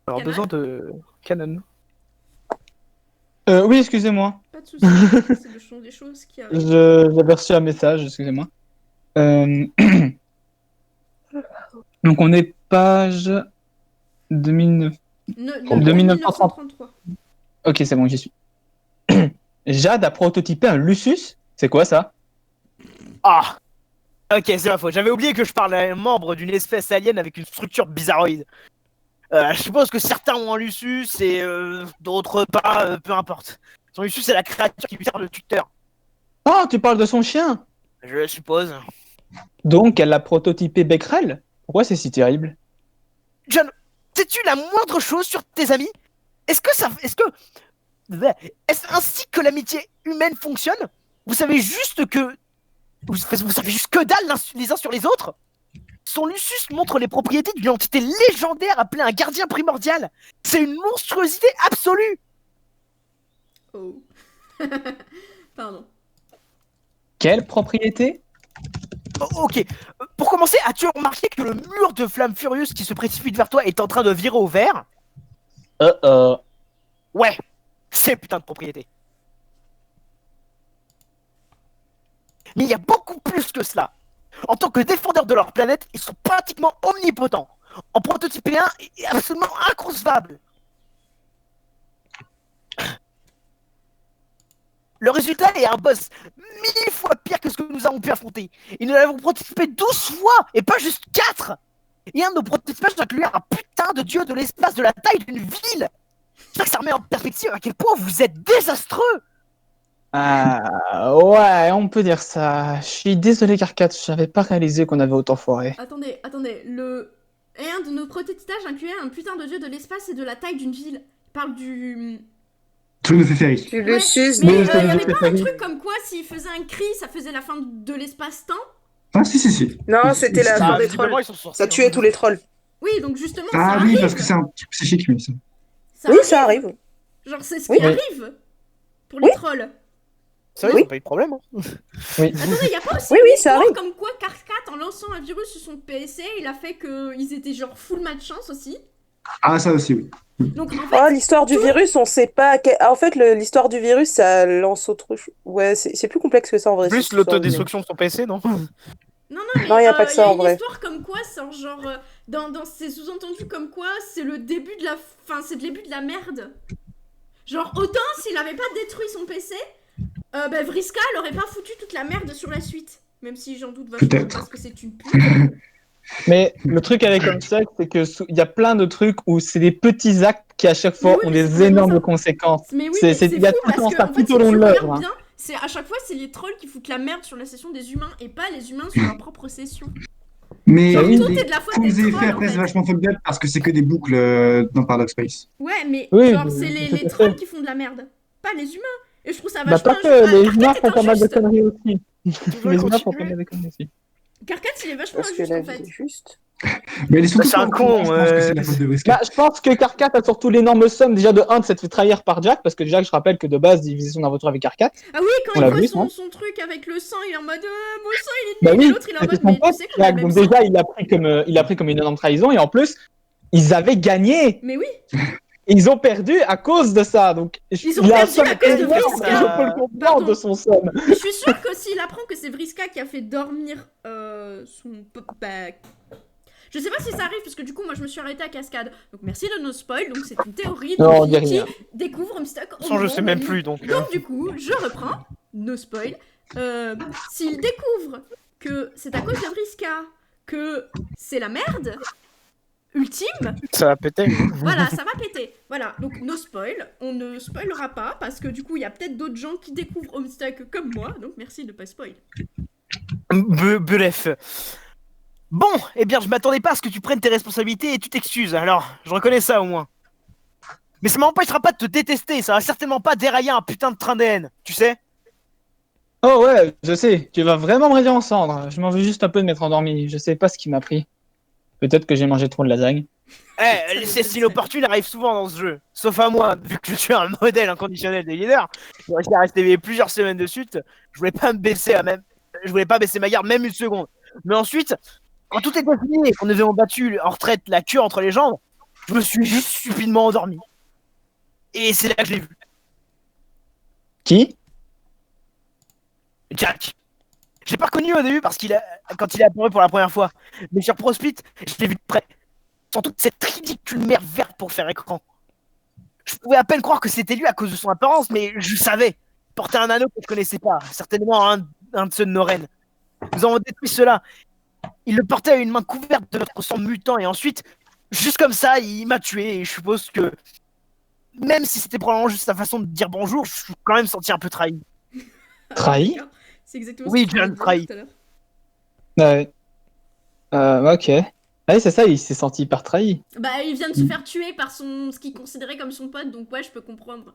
Alors Canon besoin de Canon. Oui, excusez-moi. Pas de soucis, c'est des choses qui arrivent. J'avais reçu un message, excusez-moi. Donc on est page 2009. 2933. Ok, c'est bon, j'y suis. Jade a prototypé un Lucius. C'est quoi ça? Ah. Ok, c'est ma faute. J'avais oublié que je parlais à un membre d'une espèce alien avec une structure bizarroïde. Je suppose que certains ont un Lucius et d'autres pas, peu importe. Son Lucius, c'est la créature qui lui sert de tuteur. Oh, tu parles de son chien. Je suppose. Donc elle a prototypé Becquerel. Pourquoi c'est si terrible? John, sais-tu la moindre chose sur tes amis? Est-ce ainsi que l'amitié humaine fonctionne? Vous savez juste que... Vous savez juste que dalle les uns sur les autres? Son Lucius montre les propriétés d'une entité légendaire appelée un gardien primordial. C'est une monstruosité absolue. Oh. Pardon. Quelle propriété? Ok. Pour commencer, as-tu remarqué que le mur de flammes furieuses qui se précipite vers toi est en train de virer au vert? Ouais, c'est putain de propriété. Mais il y a beaucoup plus que cela. En tant que défendeurs de leur planète, ils sont pratiquement omnipotents. En prototypé 1 est absolument inconcevable. Le résultat est un boss 1000 fois pire que ce que nous avons pu affronter. Et nous l'avons prototypé 12 fois, et pas juste 4. Et un de nos prototypages incluait un putain de dieu de l'espace de la taille d'une ville. Ça remet en perspective à quel point vous êtes désastreux. Ouais, on peut dire ça. Je suis désolé, Carcat, j'avais pas réalisé qu'on avait autant foiré. Attendez, Et un de nos prototypages incluait un putain de dieu de l'espace et de la taille d'une ville. Il parle du... Tout le fait féerique. Tu le sais, Mais Oui, il c'est y le avait jeu pas un préféré. truc comme quoi s'il faisait un cri, ça faisait la fin de l'espace-temps? Ah, si. Non, c'était la fin des visiblement, trolls. ils sont sortis, Ça tuait tous les trolls. Oui, donc justement, Ah ça oui, arrive. parce que c'est un truc psychique, mais ça. Oui, ça arrive. Genre, c'est ce Oui. qui arrive pour les Oui. trolls. Ça, ils ont pas eu de problème. Hein. Attendez, y a pas aussi Oui, une ça histoire arrive. comme quoi Carcat, en lançant un virus sur son PC, il a fait qu'ils étaient genre full malchance aussi. Ah, ça aussi, oui. Donc en fait, Oh, l'histoire du virus, on sait pas. En fait, l'histoire du virus, ça lance autre chose. Ouais, c'est plus complexe que ça en vrai. Plus cette histoire. l'autodestruction de son PC, non? non, mais Non, y a pas que ça, y a en une vrai. histoire comme quoi, genre, dans ces sous-entendus comme quoi, c'est le début de la... Enfin, c'est le début de la merde. Genre, autant s'il avait pas détruit son PC, Vriska, elle aurait pas foutu toute la merde sur la suite. Même si j'en doute vachement Peut-être. parce que c'est une pute. Mais le truc avec Homestuck, c'est que il y a plein de trucs où c'est des petits actes qui à chaque fois Mais oui, ont mais c'est des complètement énormes ça. conséquences. Mais oui, C'est- mais c'est- c'est il y a fou tout le parce temps que ça en fait, tout si au long tu de regardes l'œuvre. Hein. bien, c'est à chaque fois c'est les trolls qui foutent la merde sur la session des humains et pas les humains sur leur propre session. Mais Genre, oui, tout les est de la faute causes des et effets trolls en après, c'est fait. vachement fucked up parce que c'est que des boucles dans Paradox Space. Ouais, mais Oui, genre mais- c'est mais les tout à trolls fait. qui font de la merde, pas les humains. Et je trouve ça Bah, vachement pas que les humains Carcat font est pas mal de injuste. conneries aussi. Tu veux Les humains font continuer? pas mal de conneries aussi. Carcat, il est vachement Parce que injuste la en vie fait. est juste. Mais elle est surtout c'est pas un au courant, con, je pense que c'est la faute de Vriska. Bah, je pense que Carcat a surtout l'énorme somme déjà de 1 de s'être fait trahir par Jack, parce que Jack, je rappelle que de base, il faisait son aventure avec Carcat. Ah oui, quand On l'a il voit vu, son, ça. son truc avec le sang, il est en mode mon sang il est Bah nul, et oui, l'autre il est en c'était mode son mais tu pote, sais qu'on a le Jack. même Donc sang. déjà, il a pris comme une énorme trahison, et en plus, ils avaient gagné. Mais oui, Et ils ont perdu à cause de ça. Donc, Ils ont il a un perdu somme à cause de énorme, Vriska. et je peux le comprendre Pardon. de son somme. mais je suis sûre que s'il apprend que c'est Vriska qui a fait dormir son... Bah... Je sais pas si ça arrive, parce que du coup, moi, je me suis arrêtée à Cascade. Donc, merci de nos spoil. Donc, c'est une théorie Non, on de dit vie qui rien. découvre Homestuck. De toute façon, je sais même plus, donc. Donc, du coup, je reprends. No spoil. S'il découvre que c'est à cause de Vriska que c'est la merde ultime, Ça va péter. voilà, ça va péter. Voilà, donc no spoil. On ne spoilera pas, parce que du coup, il y a peut-être d'autres gens qui découvrent Homestuck comme moi. Donc, merci de pas spoil. Bref. Bon, eh bien, je m'attendais pas à ce que tu prennes tes responsabilités et tu t'excuses. Alors, je reconnais ça au moins. Mais ça m'empêchera pas de te détester. Ça va certainement pas dérailler un putain de train de haine. Tu sais? Oh ouais, je sais, tu vas vraiment me réduire en cendres. Je m'en veux juste un peu de m'être endormi. Je sais pas ce qui m'a pris. Peut-être que j'ai mangé trop de lasagne. Eh, les cécines inopportunes arrivent souvent dans ce jeu. Sauf à moi, vu que je suis un modèle inconditionnel des leaders. J'ai réussi à rester éveillé plusieurs semaines de suite. Je voulais pas me baisser Je voulais pas baisser ma garde même une seconde. Mais ensuite, quand tout était fini et qu'on nous avons battu en retraite la queue entre les jambes, je me suis juste stupidement endormi. Et c'est là que je l'ai vu. Qui? Jack. Je l'ai pas reconnu au début parce quand il est apparu pour la première fois. Mais sur ProSplit, je l'ai vu de près. Sans toute cette ridicule merde verte pour faire écran. Je pouvais à peine croire que c'était lui à cause de son apparence, mais je savais. Il portait un anneau que je connaissais pas. Certainement un de ceux de nos reines. Nous avons détruit cela. Il le portait à une main couverte de notre sang mutant et ensuite, juste comme ça, il m'a tué. Et je suppose que, même si c'était probablement juste sa façon de dire bonjour, je suis quand même senti un peu trahi. Trahi? D'accord. C'est exactement Oui, ce que tu John, viens de dire trahi. tout à l'heure. Ouais. Ok. Ouais, c'est ça, il s'est senti hyper trahi. Bah, il vient de se faire tuer par ce qu'il considérait comme son pote, donc ouais, je peux comprendre.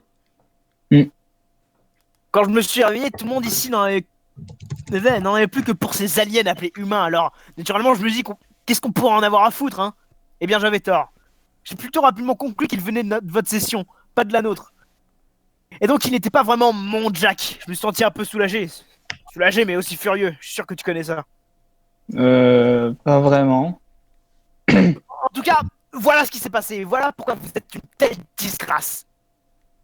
Quand je me suis réveillé, tout le monde ici n'en avait plus que pour ces aliens appelés humains. Alors, naturellement, je me dis qu'est-ce qu'on pourrait en avoir à foutre, hein? Eh bien, j'avais tort. J'ai plutôt rapidement conclu qu'il venait de votre session, pas de la nôtre. Et donc, il n'était pas vraiment mon Jack. Je me suis senti un peu soulagé. Soulagé, mais aussi furieux. Je suis sûr que tu connais ça. Pas vraiment. En tout cas, voilà ce qui s'est passé. Voilà pourquoi vous êtes une telle disgrâce.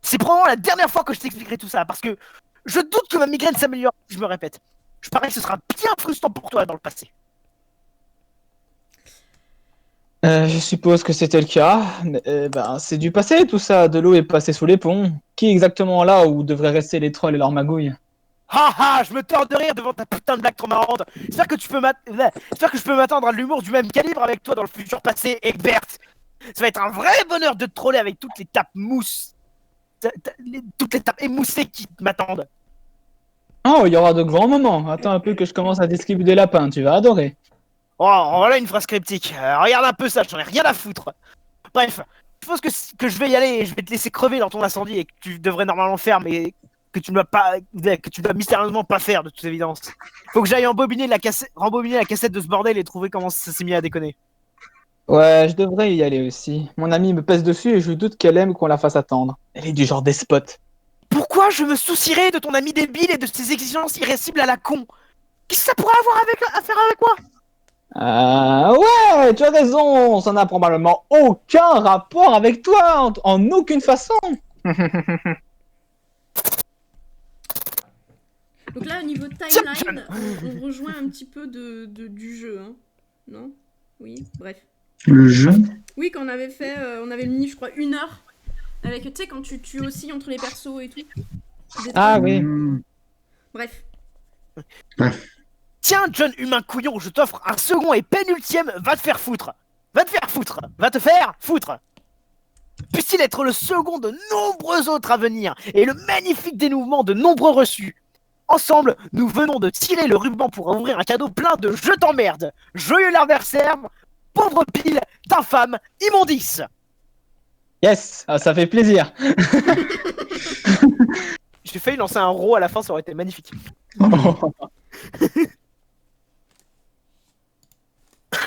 C'est probablement la dernière fois que je t'expliquerai tout ça, parce que je doute que ma migraine s'améliore si je me répète. Je parie que ce sera bien frustrant pour toi dans le passé. Je suppose que c'était le cas. Mais, ben, c'est du passé tout ça. De l'eau est passée sous les ponts. Qui exactement là où devraient rester les trolls et leurs magouilles? Ha ha, je me tords de rire devant ta putain de blague trop marrante. J'espère que je peux m'attendre à de l'humour du même calibre avec toi dans le futur passé, Egbert. Ça va être un vrai bonheur de te troller avec toutes les tapes mousses. Toutes les tapes émoussées qui m'attendent. Oh, il y aura de grands moments. Attends un peu que je commence à distribuer des lapins. Tu vas adorer. Oh, voilà une phrase cryptique. Regarde un peu ça, j'en ai rien à foutre. Bref, je pense que je vais y aller et je vais te laisser crever dans ton incendie et que tu devrais normalement faire, mais que tu ne dois mystérieusement pas faire de toute évidence. Faut que j'aille rembobiner la cassette de ce bordel et trouver comment ça s'est mis à déconner. Ouais, je devrais y aller aussi. Mon amie me pèse dessus et je doute qu'elle aime qu'on la fasse attendre. Elle est du genre despote. Pourquoi je me soucierais de ton ami débile et de ses exigences irrésistibles à la con? Qu'est-ce que ça pourrait avoir à faire avec moi? Ouais, tu as raison. Ça n'a probablement aucun rapport avec toi, en aucune façon. Donc là, au niveau timeline, on rejoint un petit peu du jeu, hein. Non? Oui, bref. Le jeu? Oui, quand on avait fait, on avait mis, je crois, 1 heure. Avec, tu sais, quand tu oscilles entre les persos et tout. Ah oui. Bref. Tiens, John humain couillon, je t'offre un second et pénultième, va te faire foutre. Va te faire foutre. Puisse-t-il être le second de nombreux autres à venir et le magnifique dénouement de nombreux reçus. Ensemble, nous venons de tirer le ruban pour ouvrir un cadeau plein de je t'emmerde. Joyeux l'adversaire, pauvre pile d'infâme immondice. Yes, ça fait plaisir. J'ai failli lancer un ro à la fin, ça aurait été magnifique.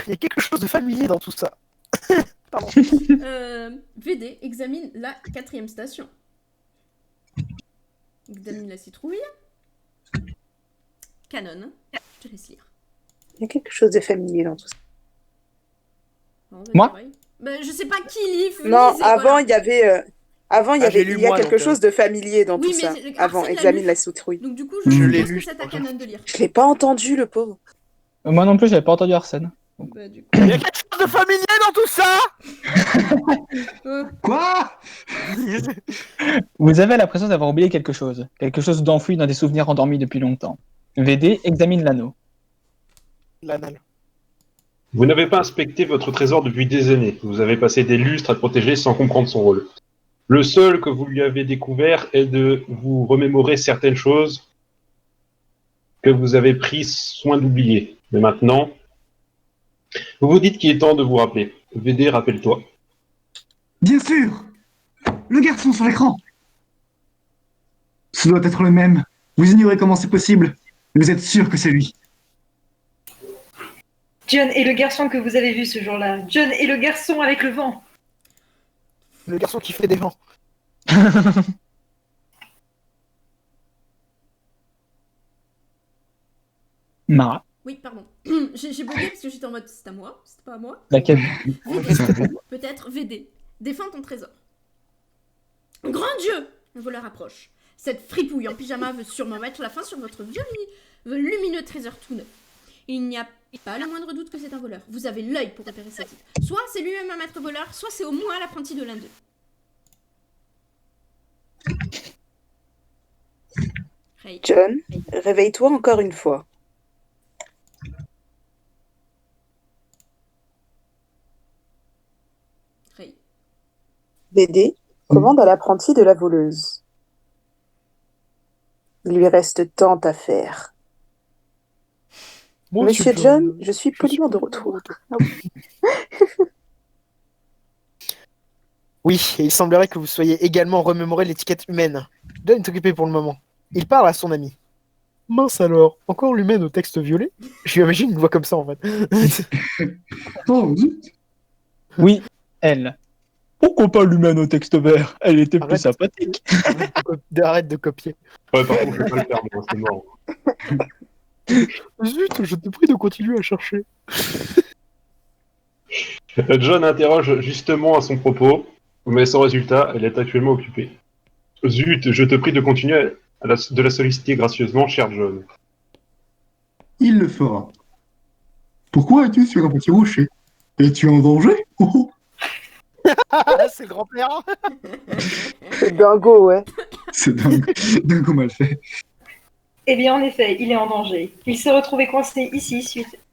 Il y a quelque chose de familier dans tout ça. Pardon. VD examine la 4e station. Examine la citrouille. Canon. Je te laisse lire. Il y a quelque chose de familier dans tout ça. Non, Moi je sais pas qui lit. Non, lisez, avant, voilà. il y avait... Avant, il y j'ai avait, lu il y a moi, quelque donc, chose de familier dans Oui, tout mais ça. Arsène Avant, l'a examine lu. la citrouille. Donc du coup, Je je l'ai pense lu. que c'est à Canon de lire. Je l'ai pas entendu, le pauvre. Moi non plus, j'avais pas entendu Arsène. Bah, du coup. Il y a quelque chose de familier dans tout ça. Quoi? Vous avez l'impression d'avoir oublié quelque chose d'enfoui dans des souvenirs endormis depuis longtemps. VD examine l'anneau. L'anal. Vous n'avez pas inspecté votre trésor depuis des années. Vous avez passé des lustres à le protéger sans comprendre son rôle. Le seul que vous lui avez découvert est de vous remémorer certaines choses que vous avez pris soin d'oublier. Mais maintenant, vous vous dites qu'il est temps de vous rappeler. VD, rappelle-toi. Bien sûr! Le garçon sur l'écran! Ce doit être le même. Vous ignorez comment c'est possible. Vous êtes sûr que c'est lui. John est le garçon que vous avez vu ce jour-là. John est le garçon avec le vent. Le garçon qui fait des vents. Mara. Oui, pardon. J'ai bugué parce que j'étais en mode c'est à moi, c'est pas à moi. Laquelle? VD. Peut-être VD. Défends ton trésor. Grand Dieu! Un voleur approche. Cette fripouille en pyjama veut sûrement mettre la fin sur votre lumineux trésor tout neuf. Il n'y a pas le moindre doute que c'est un voleur. Vous avez l'œil pour repérer ce type. Soit c'est lui-même un maître voleur, soit c'est au moins l'apprenti de l'un d'eux. Ray. John, réveille-toi encore une fois. Ray. VD, commande à l'apprenti de la voleuse. Il lui reste tant à faire. Monsieur John, je suis poliment de retour. Ah oui. Oui, et il semblerait que vous soyez également remémoré l'étiquette humaine. John est occupé pour le moment. Il parle à son ami. Mince alors, encore l'humaine au texte violet? J'imagine une voix comme ça en fait. Oh, zut. Oui, elle. Au Pourquoi pas lui mettre au texte vert? Elle était plus Arrête. sympathique. Arrête de copier. Ouais, par contre, je vais pas le faire, moi, c'est mort. Zut, je te prie de continuer à chercher. John interroge justement à son propos, mais sans résultat, elle est actuellement occupée. Zut, je te prie de continuer de la solliciter gracieusement, cher John. Il le fera. Pourquoi es-tu sur un petit rocher? Es-tu en danger? Oh, oh. C'est le grand-père. C'est dingo, ouais. C'est dingue, dingo mal fait. Eh bien, en effet, il est en danger. Il s'est retrouvé coincé ici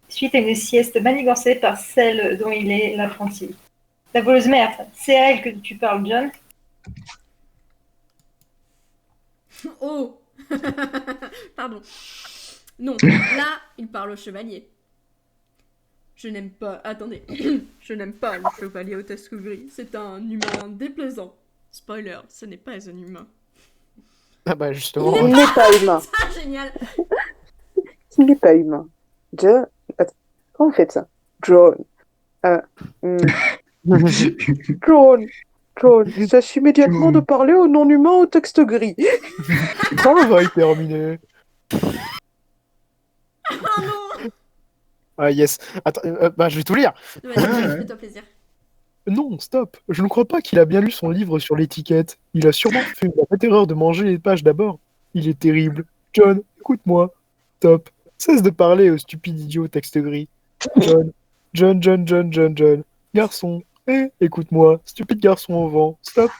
suite à une sieste manigancée par celle dont il est l'apprenti. La voleuse merde, c'est à elle que tu parles, John. Oh. Pardon. Non, là, il parle au chevalier. Je n'aime pas... Attendez. Je n'aime pas le chevalier au casque gris. C'est un humain déplaisant. Spoiler, ce n'est pas un humain. Ah bah justement. Il n'est pas humain. Ah, génial. Il n'est pas humain. John... Attends, comment vous faites ça? John. John, sache immédiatement de parler au non-humain au texte gris. Ça va y terminer. Oh non. Ah yes. Attends, bah je vais tout lire. Vas-y, fais-toi plaisir. Non, stop. Je ne crois pas qu'il a bien lu son livre sur l'étiquette. Il a sûrement fait la bête erreur de manger les pages d'abord. Il est terrible. John, écoute-moi. Stop. Cesse de parler au stupide idiot au texte gris. John. Garçon. Écoute-moi. Stupide garçon au vent. Stop.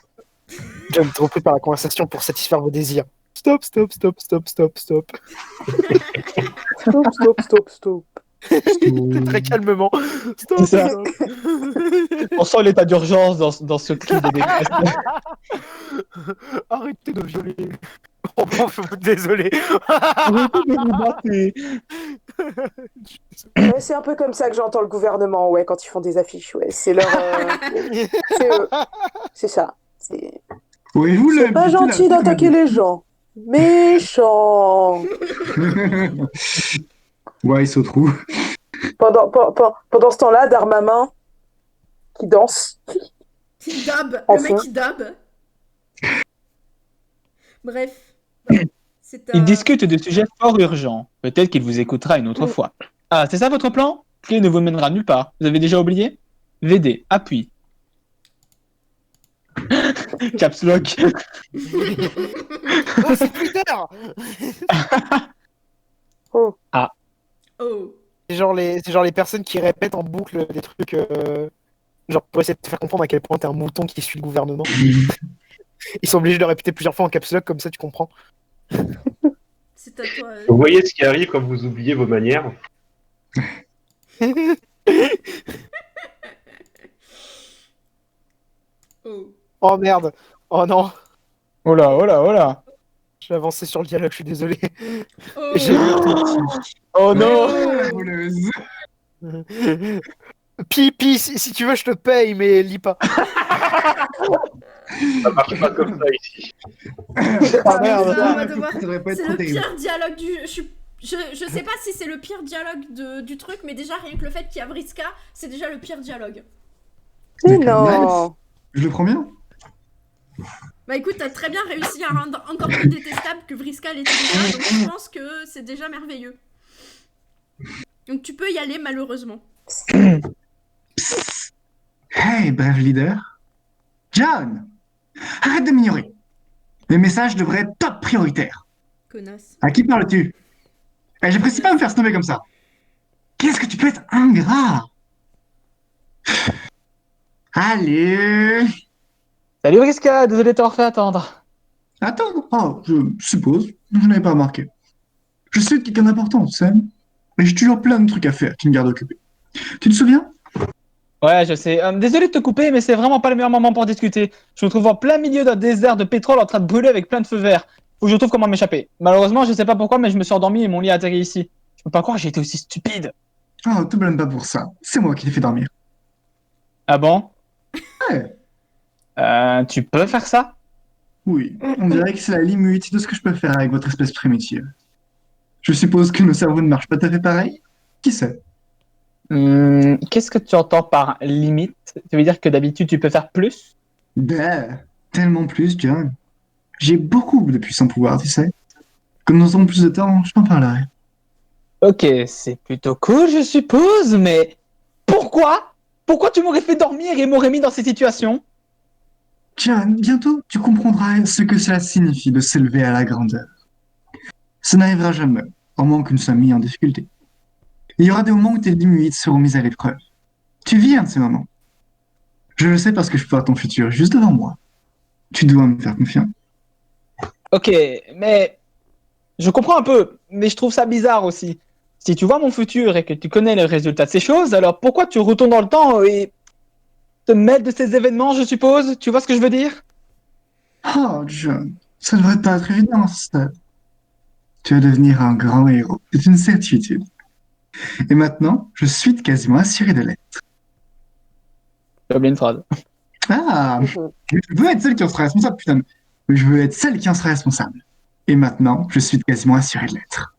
John, trop pris par la conversation pour satisfaire vos désirs. Stop. Stop. Très calmement. Stop. C'est ça. On sent l'état d'urgence dans ce cri de détresse. Arrêtez de violer. Oh, désolé. Arrêtez de vous battre. Ouais, c'est un peu comme ça que j'entends le gouvernement, ouais, quand ils font des affiches, ouais. C'est leur... c'est eux. C'est ça. C'est pas gentil d'attaquer les gens. Méchant. Ouais, il se trouve. Pendant ce temps-là, Darmanin qui danse. Il dab. En Le mec, fond. il dab. Bref. C'est Il discute de sujets fort urgents. Peut-être qu'il vous écoutera une autre fois. Ah, c'est ça votre plan? Clé ne vous mènera nulle part. Vous avez déjà oublié? VD, appui. Caps lock. Oh, c'est Twitter. Oh. C'est genre les personnes qui répètent en boucle des trucs, genre pour essayer de te faire comprendre à quel point t'es un mouton qui suit le gouvernement. Ils sont obligés de le répéter plusieurs fois en caps lock, comme ça tu comprends. C'est à toi. Vous voyez ce qui arrive quand vous oubliez vos manières? Oh merde. Oh non. Oh là. J'ai avancé sur le dialogue, je suis désolé. Oh. J'ai lu un truc. Oh non. La voleuse. Pi, si tu veux, je te paye, mais lis pas. Ça marche pas comme ça ici. Ah merde. Ça, on va devoir- Ça devrait pas être C'est trop le terrible. pire dialogue du... Je sais pas si c'est le pire dialogue du truc, mais déjà rien que le fait qu'il y a Vriska, c'est déjà le pire dialogue. Mais Nice. non. Je le prends bien. Bah écoute, t'as très bien réussi à rendre encore plus détestable que Vriska l'était déjà, donc je pense que c'est déjà merveilleux. Donc tu peux y aller malheureusement. Hey, brave leader. John, arrête de m'ignorer. Les messages devraient être top prioritaires. Connasse. À qui parles-tu? Eh, j'apprécie pas me faire snobber comme ça. Qu'est-ce que tu peux être ingrat? Allez. Salut Vriska, désolé de t'avoir fait attendre. Attends, oh, je suppose. Je n'avais pas remarqué. Je suis quelqu'un d'important, tu sais. Mais j'ai toujours plein de trucs à faire qui me gardent occupé. Tu te souviens? Ouais, je sais. Désolé de te couper, mais c'est vraiment pas le meilleur moment pour discuter. Je me trouve en plein milieu d'un désert de pétrole en train de brûler avec plein de feux verts. Faut que je trouve comment m'échapper. Malheureusement, je sais pas pourquoi, mais je me suis endormi et mon lit a atterri ici. Je peux pas croire que j'ai été aussi stupide. Oh, te blâme pas pour ça. C'est moi qui t'ai fait dormir. Ah bon? Ouais. Tu peux faire ça? Oui, on dirait que c'est la limite de ce que je peux faire avec votre espèce primitive. Je suppose que nos cerveaux ne marchent pas tout à fait pareil? Qui sait? Qu'est-ce que tu entends par limite? Tu veux dire que d'habitude tu peux faire plus? Ben, tellement plus, John. J'ai beaucoup de puissants pouvoirs, tu sais. Comme nous aurons plus de temps, je t'en parlerai. Ok, c'est plutôt cool, je suppose, mais pourquoi? Pourquoi tu m'aurais fait dormir et m'aurais mis dans ces situations? John, bientôt, tu comprendras ce que cela signifie de s'élever à la grandeur. Ça n'arrivera jamais, au moins que nous soyons mis en difficulté. Il y aura des moments où tes limites seront mises à l'épreuve. Tu vis un de ces moments. Je le sais parce que je peux voir ton futur juste devant moi. Tu dois me faire confiance. Ok, mais je comprends un peu, mais je trouve ça bizarre aussi. Si tu vois mon futur et que tu connais le résultat de ces choses, alors pourquoi tu retournes dans le temps et te mêles de ces événements, je suppose? Tu vois ce que je veux dire? Oh, John, ça ne devrait pas être évident, ça. Tu vas devenir un grand héros, c'est une certitude. Et maintenant, je suis quasiment assuré de l'être. J'ai oublié une phrase. Ah, je veux être celle qui en sera responsable, putain. Je veux être celle qui en sera responsable. Et maintenant, je suis quasiment assuré de l'être.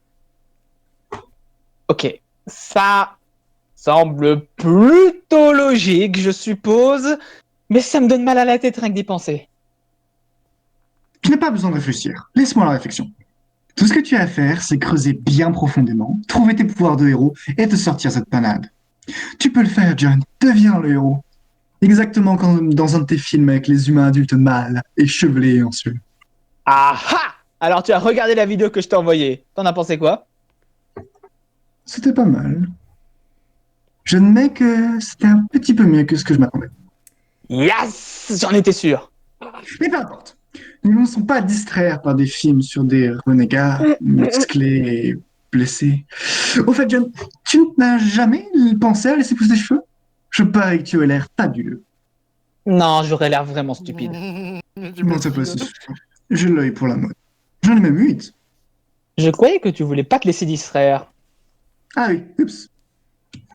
Ok, ça semble plutôt logique, je suppose, mais ça me donne mal à la tête rien que d'y penser. Tu n'as pas besoin de réfléchir. Laisse-moi la réflexion. Tout ce que tu as à faire, c'est creuser bien profondément, trouver tes pouvoirs de héros et te sortir cette panade. Tu peux le faire, John. Deviens le héros. Exactement comme dans un de tes films avec les humains adultes mâles, échevelés et anxieux. Ah ah! Alors tu as regardé la vidéo que je t'ai envoyée. T'en as pensé quoi? C'était pas mal. J'admets que c'était un petit peu mieux que ce que je m'attendais. Yes! J'en étais sûr. Mais peu importe. Nous ne sommes pas à distraire par des films sur des renégats musclés et blessés. Au fait, John, tu n'as jamais pensé à laisser pousser des cheveux? Je parie que tu as l'air fabuleux. Non, j'aurais l'air vraiment stupide. Non, c'est pas si sûr. J'ai l'œil pour la mode. J'en ai même 8. Je croyais que tu voulais pas te laisser distraire. Ah oui, oups.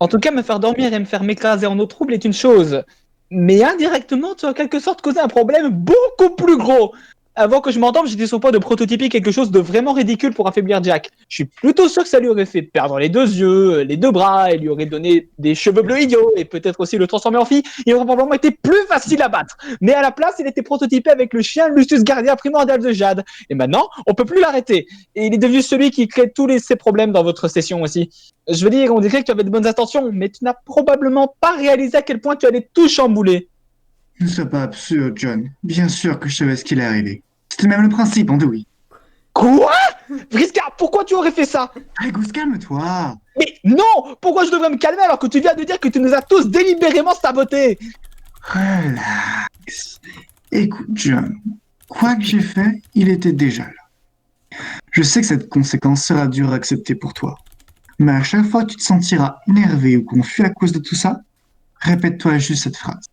En tout cas, me faire dormir et me faire m'écraser en eau trouble est une chose. Mais indirectement, tu as en quelque sorte causé un problème beaucoup plus gros. Avant que je m'entende, j'étais sur le point de prototyper quelque chose de vraiment ridicule pour affaiblir Jack. Je suis plutôt sûr que ça lui aurait fait perdre les 2 yeux, les 2 bras, et lui aurait donné des cheveux bleus idiots, et peut-être aussi le transformer en fille. Il aurait probablement été plus facile à battre. Mais à la place, il était prototypé avec le chien Lucius Gardien primordial de Jade. Et maintenant, on peut plus l'arrêter. Et il est devenu celui qui crée tous ces problèmes dans votre session aussi. Je veux dire, on dirait que tu avais de bonnes intentions, mais tu n'as probablement pas réalisé à quel point tu allais tout chambouler. Ne sois pas absurde, John. Bien sûr que je savais ce qu'il est arrivé. C'était même le principe, en oui. Quoi? Vriska, pourquoi tu aurais fait ça? Gus, calme-toi. Mais non! Pourquoi je devrais me calmer alors que tu viens de dire que tu nous as tous délibérément sabotés? Relax. Écoute, John, quoi que j'ai fait, il était déjà là. Je sais que cette conséquence sera dure à accepter pour toi. Mais à chaque fois que tu te sentiras énervé ou confus à cause de tout ça, répète-toi juste cette phrase.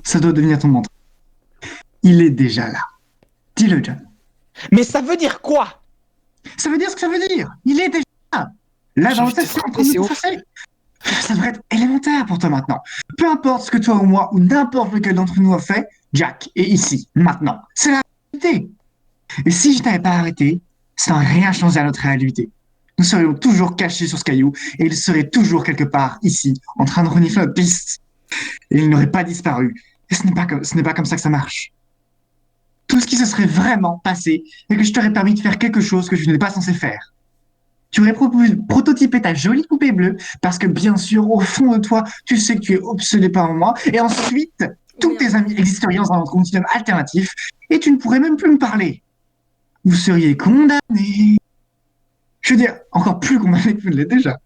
Ça doit devenir ton mantra. Il est déjà là. Dis-le, John. Mais ça veut dire quoi? Ça veut dire ce que ça veut dire. Il est déjà là. Là, dans le test, c'est en train de nous passer. Ça devrait être élémentaire pour toi maintenant. Peu importe ce que toi ou moi ou n'importe lequel d'entre nous a fait, Jack est ici, maintenant. C'est la réalité. Et si je t'avais pas arrêté, ça n'aurait rien changé à notre réalité. Nous serions toujours cachés sur ce caillou et il serait toujours quelque part ici, en train de renifler notre piste. Et il n'aurait pas disparu. Et ce n'est pas comme ça que ça marche. Tout ce qui se serait vraiment passé et que je t'aurais permis de faire quelque chose que je n'étais pas censé faire. Tu aurais prototypé ta jolie poupée bleue parce que bien sûr, au fond de toi, tu sais que tu es obsédé par moi. Et ensuite, tous tes amis existerions dans un continuum alternatif et tu ne pourrais même plus me parler. Vous seriez condamné. Je veux dire, encore plus condamné que vous ne l'êtes déjà.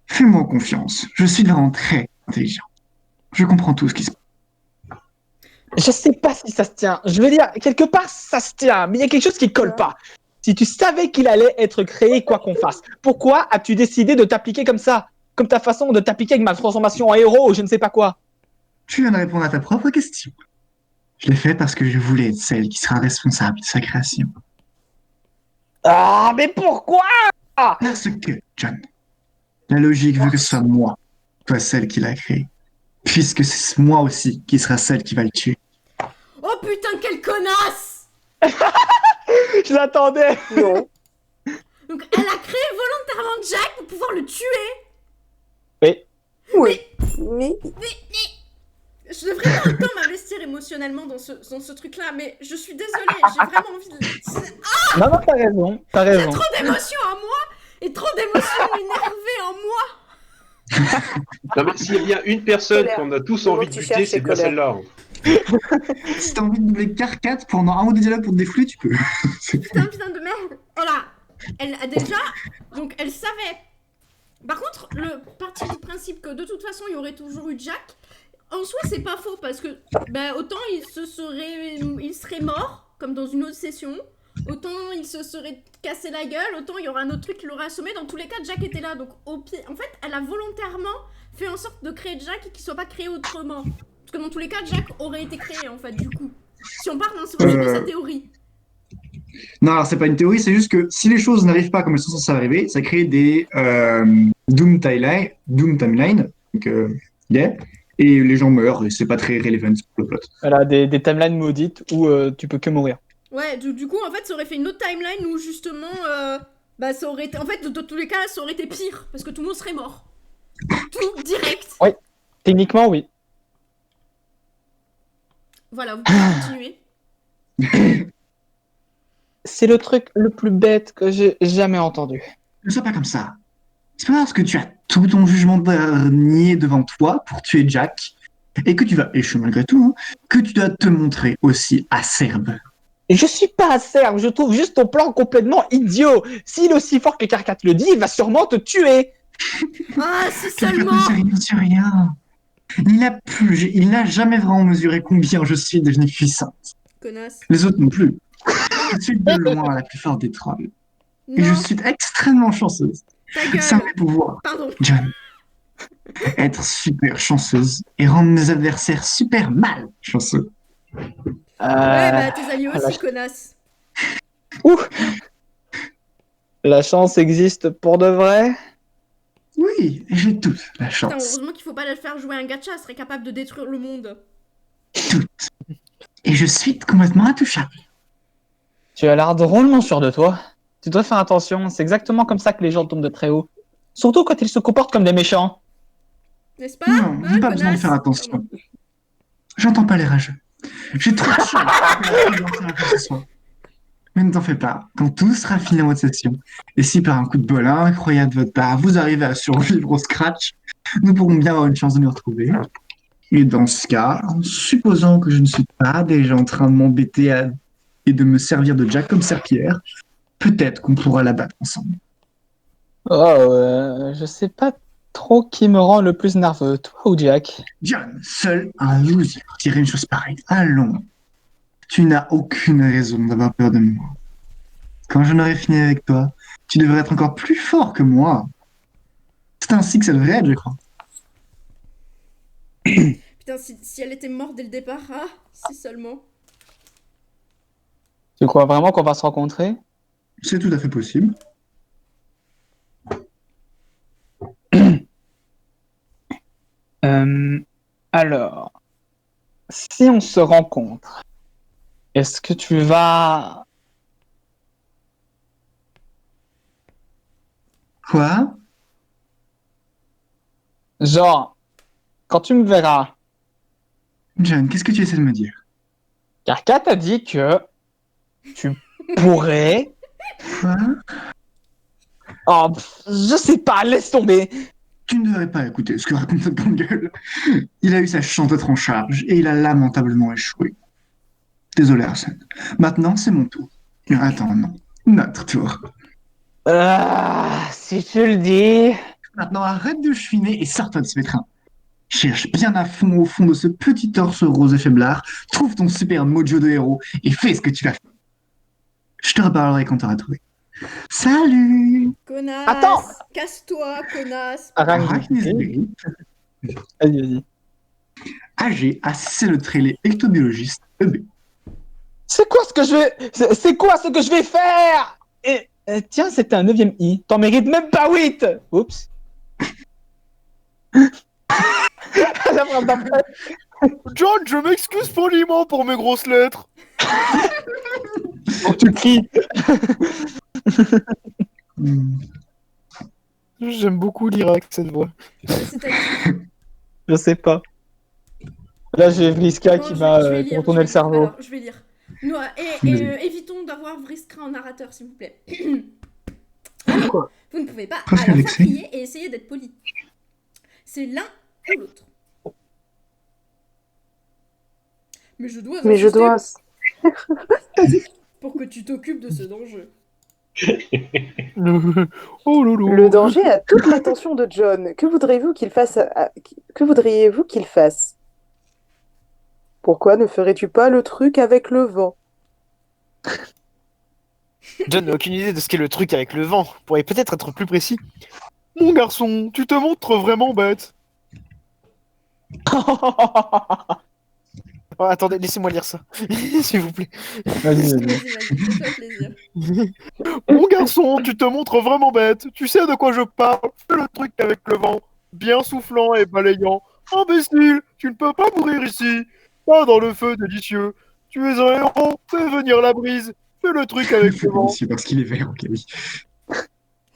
Fais-moi confiance. Je suis vraiment très intelligent. Je comprends tout ce qui se passe. Je sais pas si ça se tient. Je veux dire, quelque part, ça se tient, mais il y a quelque chose qui colle pas. Si tu savais qu'il allait être créé quoi qu'on fasse, pourquoi as-tu décidé de t'appliquer comme ça? Comme ta façon de t'appliquer avec ma transformation en héros ou je ne sais pas quoi? Tu viens de répondre à ta propre question. Je l'ai fait parce que je voulais être celle qui sera responsable de sa création. Ah, mais pourquoi? Parce que, John, la logique veut que ce soit moi, toi celle qui l'a créé. Puisque c'est moi aussi qui sera celle qui va le tuer. Oh putain, quelle connasse! Je l'attendais. Non. Donc elle a créé volontairement Jack pour pouvoir le tuer. Oui. Oui. Mais... Je devrais pas autant m'investir émotionnellement dans ce truc-là, mais je suis désolée, j'ai vraiment envie de... Non, t'as raison, t'as J'ai raison. trop d'émotions en moi et trop d'émotions énervées en moi. Non, mais s'il y a bien une personne Colère. qu'on a tous Le envie mot de que tu buter, cherches, c'est c'est bien colère. celle-là. Si t'as envie de doubler Carcat pendant un ou deux dialogues pour te défouler, tu peux. Putain de merde. Voilà. Elle a déjà... Donc elle savait. Par contre, le parti du principe que de toute façon il y aurait toujours eu Jack, en soi c'est pas faux parce que autant il serait mort comme dans une autre session, autant il se serait cassé la gueule, autant il y aura un autre truc qui l'aurait assommé. Dans tous les cas, Jack était là, donc au pire, en fait, elle a volontairement fait en sorte de créer Jack et qu'il soit pas créé autrement. Parce que dans tous les cas, Jack aurait été créé en fait du coup. Si on part dans de sa théorie. Non, alors c'est pas une théorie, c'est juste que si les choses n'arrivent pas comme elles sont censées arriver, ça crée des Doom Timeline, donc yeah, et les gens meurent, et c'est pas très relevant pour le plot. Voilà, des timelines maudites où tu peux que mourir. Ouais, du coup, en fait, ça aurait fait une autre timeline où justement, ça aurait été... En fait, de tous les cas, ça aurait été pire, parce que tout le monde serait mort. Tout, direct. Oui, techniquement, oui. Voilà, vous pouvez continuer. C'est le truc le plus bête que j'ai jamais entendu. Ne sois pas comme ça. C'est pas parce que tu as tout ton jugement dernier devant toi pour tuer Jack, et que tu vas échouer malgré tout, hein, que tu dois te montrer aussi acerbe. Et je suis pas acerbe, je trouve juste ton plan complètement idiot. S'il est aussi fort que Carcat le dit, il va sûrement te tuer. Ah, si Carcat seulement. ne sait rien. Il n'a jamais vraiment mesuré combien je suis devenu puissante. Connasse. Les autres non plus. Je suis de loin la plus forte des trolls. Non. Et je suis extrêmement chanceuse. Ta gueule. C'est un des pouvoirs. Pardon. John. Être super chanceuse et rendre mes adversaires super mal chanceux. Ouais, tes alliés aussi, connasse. Ouh. La chance existe pour de vrai? Oui, j'ai toute la chance. Putain, heureusement qu'il faut pas la faire jouer un gacha, elle serait capable de détruire le monde. Toute. Et je suis complètement intouchable. Tu as l'air drôlement sûr de toi. Tu dois faire attention, c'est exactement comme ça que les gens tombent de très haut. Surtout quand ils se comportent comme des méchants. N'est-ce pas? Non, j'ai pas besoin de faire attention. J'entends pas les rageux. J'ai trop de chance. Mais ne t'en fais pas, quand tout sera fini en votre session, et si par un coup de bol incroyable de votre part, vous arrivez à survivre au scratch, nous pourrons bien avoir une chance de nous retrouver. Et dans ce cas, en supposant que je ne suis pas déjà en train de m'embêter et de me servir de Jack comme serpillière, peut-être qu'on pourra la battre ensemble. Oh, je sais pas trop qui me rend le plus nerveux, toi ou Jack? John, seul un loser dirait une chose pareille. Allons. Tu n'as aucune raison d'avoir peur de moi. Quand je n'aurai fini avec toi, tu devrais être encore plus fort que moi. C'est ainsi que ça devrait être, je crois. Putain, si elle était morte dès le départ, si seulement. Tu crois vraiment qu'on va se rencontrer? C'est tout à fait possible. Alors, si on se rencontre, est-ce que tu vas... Quoi? Genre, quand tu me verras... John, qu'est-ce que tu essaies de me dire? Carcat a dit que tu pourrais... Quoi? Oh, je sais pas, laisse tomber. Tu ne devrais pas écouter ce que raconte cette grande gueule. Il a eu sa chance d'être en charge et il a lamentablement échoué. Désolé, Arsène. Maintenant, c'est mon tour. Attends, non. Notre tour. Si tu le dis... Maintenant, arrête de chouiner et sors-toi de ce pétrin. Cherche bien à fond au fond de ce petit torse rose et faiblard, trouve ton super mojo de héros et fais ce que tu vas faire. Je te reparlerai quand t'auras trouvé. Salut! Connasse! Attends! Casse-toi, connasse! Arachnisberie. Vas-y. AG a cessé le trailer ectobiologiste EB. C'est quoi ce que je vais faire? Et, tiens, c'était un 9e I. T'en mérites même pas 8! Oups. La phrase d'après. John, je m'excuse poliment pour mes grosses lettres. Oh, tu cries. J'aime beaucoup lire avec cette voix. C'est à qui? Je sais pas. Là, j'ai Vriska Non, qui je m'a vais lire, retourné le cerveau. Alors, je vais lire. Nous, évitons d'avoir Vriska en narrateur, s'il vous plaît. Alors, vous ne pouvez pas à la fois crier et essayer d'être poli. C'est l'un ou l'autre. Mais je dois pour que tu t'occupes de ce danger. Le danger a toute l'attention de John. Que voudriez-vous qu'il fasse Pourquoi ne ferais-tu pas le truc avec le vent? John n'a aucune idée de ce qu'est le truc avec le vent. Pourrait peut-être être plus précis. Mon garçon, tu te montres vraiment bête. Oh, attendez, laissez-moi lire ça, s'il vous plaît. Vas-y. Fais-toi plaisir. Mon garçon, tu te montres vraiment bête. Tu sais de quoi je parle. Fais le truc avec le vent. Bien soufflant et balayant. Imbécile, tu ne peux pas mourir ici. Pas dans le feu délicieux. Tu es un héros. Fais venir la brise. Fais le truc avec le vent. C'est parce qu'il est vert, ok, oui.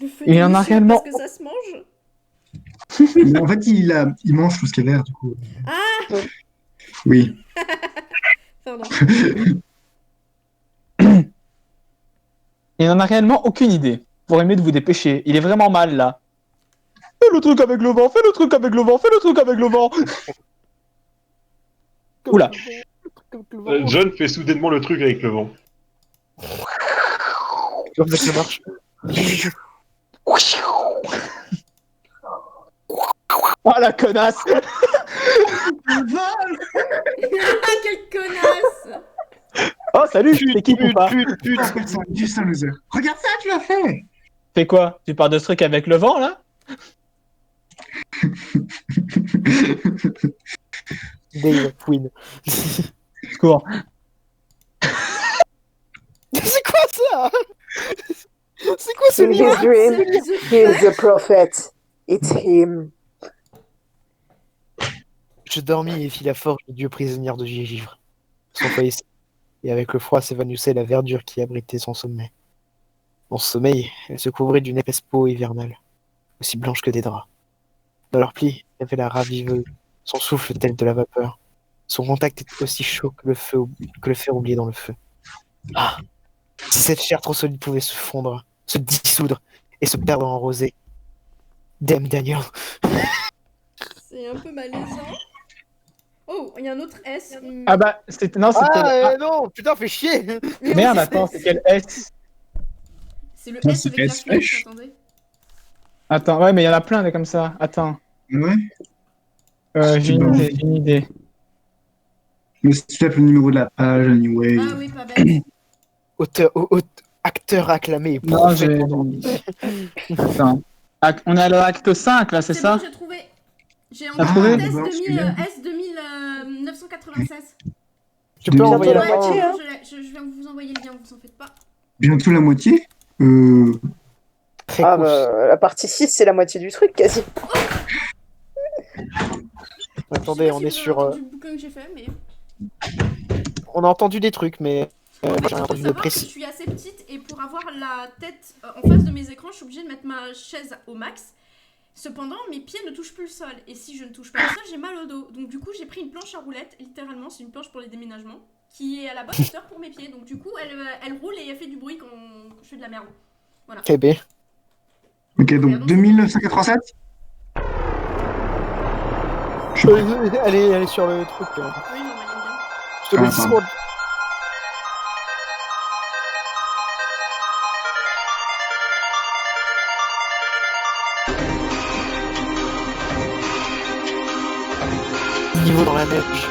Le feu Il y en a délicieux réellement- parce que ça se mange. Mais en fait, il mange tout ce qui est vert, du coup. Ah Oui. Pardon. Il n'en a réellement aucune idée. Vous aimez de vous dépêcher. Il est vraiment mal, là. Fais le truc avec le vent, fais le truc avec le vent, fais le truc avec le vent. Oula. John fait soudainement le truc avec le vent. Comme ça marche. Oh la connasse. Ah, quelle connasse! Oh salut, c'est qui ou pas? Juste un loser. Regarde ça, tu l'as fait. Fais quoi? Tu parles de ce truc avec le vent, là? Dave Queen. Cours. C'est quoi ça? C'est quoi ce In his dream, he is the prophet. It's him. Je dormis et fis la forge du dieu prisonnière de Givre. Son foyer et avec le froid s'évanouissait la verdure qui abritait son sommet. Dans ce sommeil, elle se couvrait d'une épaisse peau hivernale, aussi blanche que des draps. Dans leurs plis, il y avait la raviveuse, son souffle tel de la vapeur. Son contact était aussi chaud que le fer oublié dans le feu. Ah! Si cette chair trop solide pouvait se fondre, se dissoudre et se perdre en rosée. Damn Daniel. C'est un peu malaisant. Oh, il y a un autre S. Ah bah, c'était... Non, c'était... Ah non, putain, fais chier. Merde, attends, c'est quel S? C'est le Non, S c'est avec la S flèche, flèche. attendez. Attends, ouais, mais il y en a plein des comme ça. Attends. Ouais. J'ai une idée. Mais si tu tapes le numéro de la page, anyway. Ah oui, pas bête. Acteur acclamé. Non, j'ai... Attends. On est à l'acte 5, là, c'est ça? Bon, j'ai trouvé. J'ai T'as trouvé encore S Bon, 2996. Tu peux envoyer la Ouais, moitié, hein. je vais vous envoyer le lien, vous en faites pas. Bientôt la moitié. Très Ah, cool. la partie 6, c'est la moitié du truc, quasi. Attendez, on est Je sais pas si vous avez sur. entendu le bouquin que j'ai fait, mais. On a entendu des trucs, mais. Il J'ai faut entendu de savoir que je précis. suis assez petite et pour avoir la tête en face de mes écrans, je suis obligée de mettre ma chaise au max. Cependant, mes pieds ne touchent plus le sol. Et si je ne touche pas le sol, j'ai mal au dos. Donc du coup, j'ai pris une planche à roulettes, littéralement, c'est une planche pour les déménagements, qui est à la bonne hauteur pour mes pieds. Donc du coup, elle roule et elle fait du bruit quand je fais de la merde. Voilà. Ok, B. Ok, donc 2987. Allez, allez sur le truc. Oui, non, mais il bien. Je te le dis, pardon. Niveau dans la neige.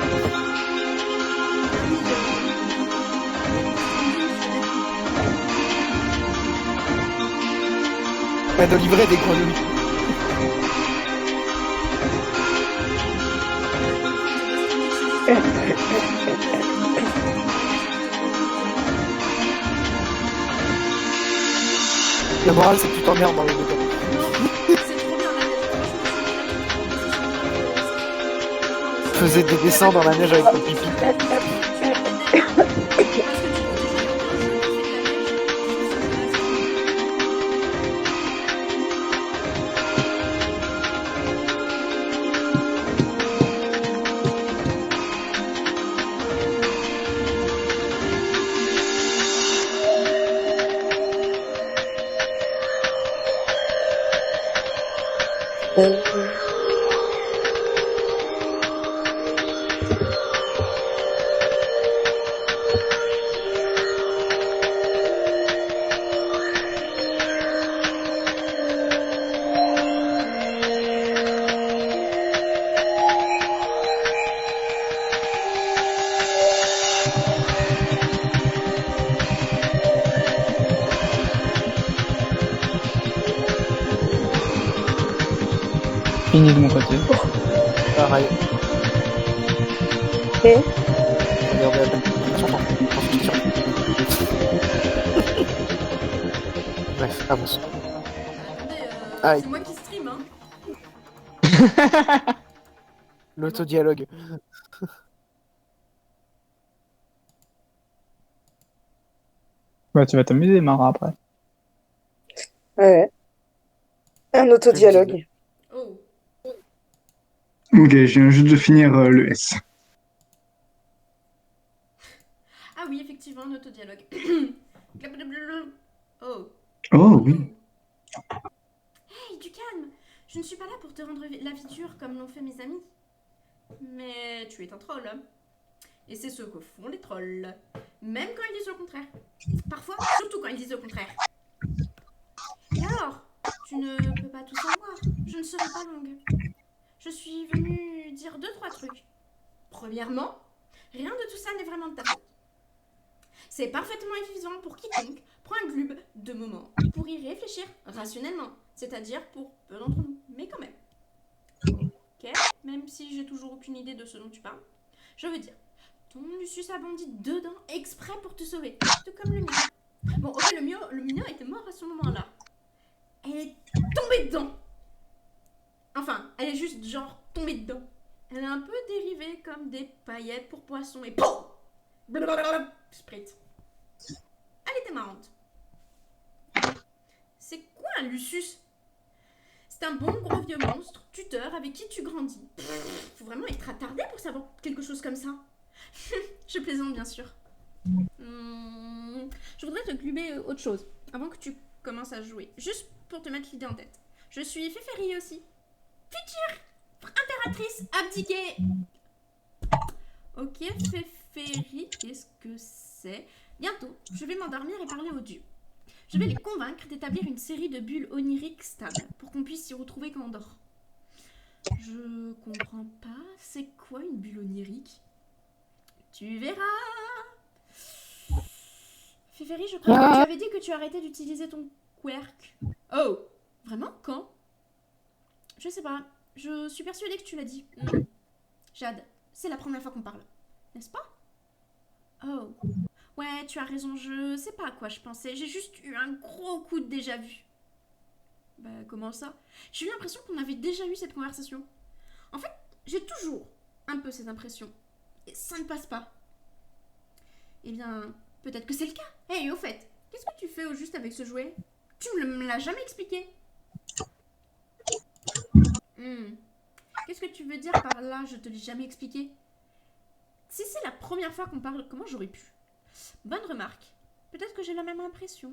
Pas de livret des grenouilles. La morale, c'est que tu t'emmerdes dans les deux cas. Non, c'est trop bien la neige. Franchement, Faisais des dessins dans la neige avec ton pipi. Fini de mon côté. Pareil. Et Regardez la peine. Bref, avance. Attendez, Aïe. c'est moi qui stream, hein. L'autodialogue. Ouais, tu vas t'amuser, Mara, après. ouais. Un autodialogue. Oh. Ok, je viens juste de finir le S. Ah oui, effectivement, un autodialogue. Oh. Oh oui. Hey, du calme. Je ne suis pas là pour te rendre la vie dure comme l'ont fait mes amis. Mais tu es un troll. Et c'est ce que font les trolls. Même quand ils disent le contraire. Parfois, surtout quand ils disent le contraire. Et alors, tu ne peux pas tout savoir. Je ne serai pas longue. Je suis venue dire 2-3 trucs. Premièrement, rien de tout ça n'est vraiment de ta faute. C'est parfaitement évident pour quiconque prend un glube de moments pour y réfléchir rationnellement. C'est-à-dire pour peu d'entre nous. Mais quand même. Ok, même si j'ai toujours aucune idée de ce dont tu parles. Je veux dire, ton Lucius a bondi dedans exprès pour te sauver. Tout comme le mien. Bon, ok, le mien était mort à ce moment-là. Elle est tombée dedans. Enfin, elle est juste genre tombée dedans. Elle est un peu dérivée comme des paillettes pour poissons et POUM! Blablabla, Sprite. Elle était marrante. C'est quoi un Lucius? C'est un bon gros vieux monstre, tuteur, avec qui tu grandis. Faut vraiment être attardé pour savoir quelque chose comme ça. Je plaisante bien sûr. Je voudrais te gluber autre chose, avant que tu commences à jouer. Juste pour te mettre l'idée en tête. Je suis Féférie aussi. Future impératrice abdiquée. Ok, Féférie, qu'est-ce que c'est? Bientôt, je vais m'endormir et parler aux dieux. Je vais les convaincre d'établir une série de bulles oniriques stables pour qu'on puisse s'y retrouver quand on dort. Je comprends pas, c'est quoi une bulle onirique? Tu verras. Féférie, je crois que tu avais dit que tu arrêtais d'utiliser ton quirk. Oh, vraiment? Quand? Je sais pas, je suis persuadée que tu l'as dit. Jade, c'est la première fois qu'on parle, n'est-ce pas? Oh. Ouais, tu as raison, je sais pas à quoi je pensais. J'ai juste eu un gros coup de déjà-vu. Bah, comment ça? J'ai eu l'impression qu'on avait déjà eu cette conversation. En fait, j'ai toujours un peu cette impression. Et ça ne passe pas. Eh bien, peut-être que c'est le cas. Hey, au fait, qu'est-ce que tu fais au juste avec ce jouet? Tu me l'as jamais expliqué. Qu'est-ce que tu veux dire par là, je te l'ai jamais expliqué? Si c'est la première fois qu'on parle, comment j'aurais pu? Bonne remarque. Peut-être que j'ai la même impression.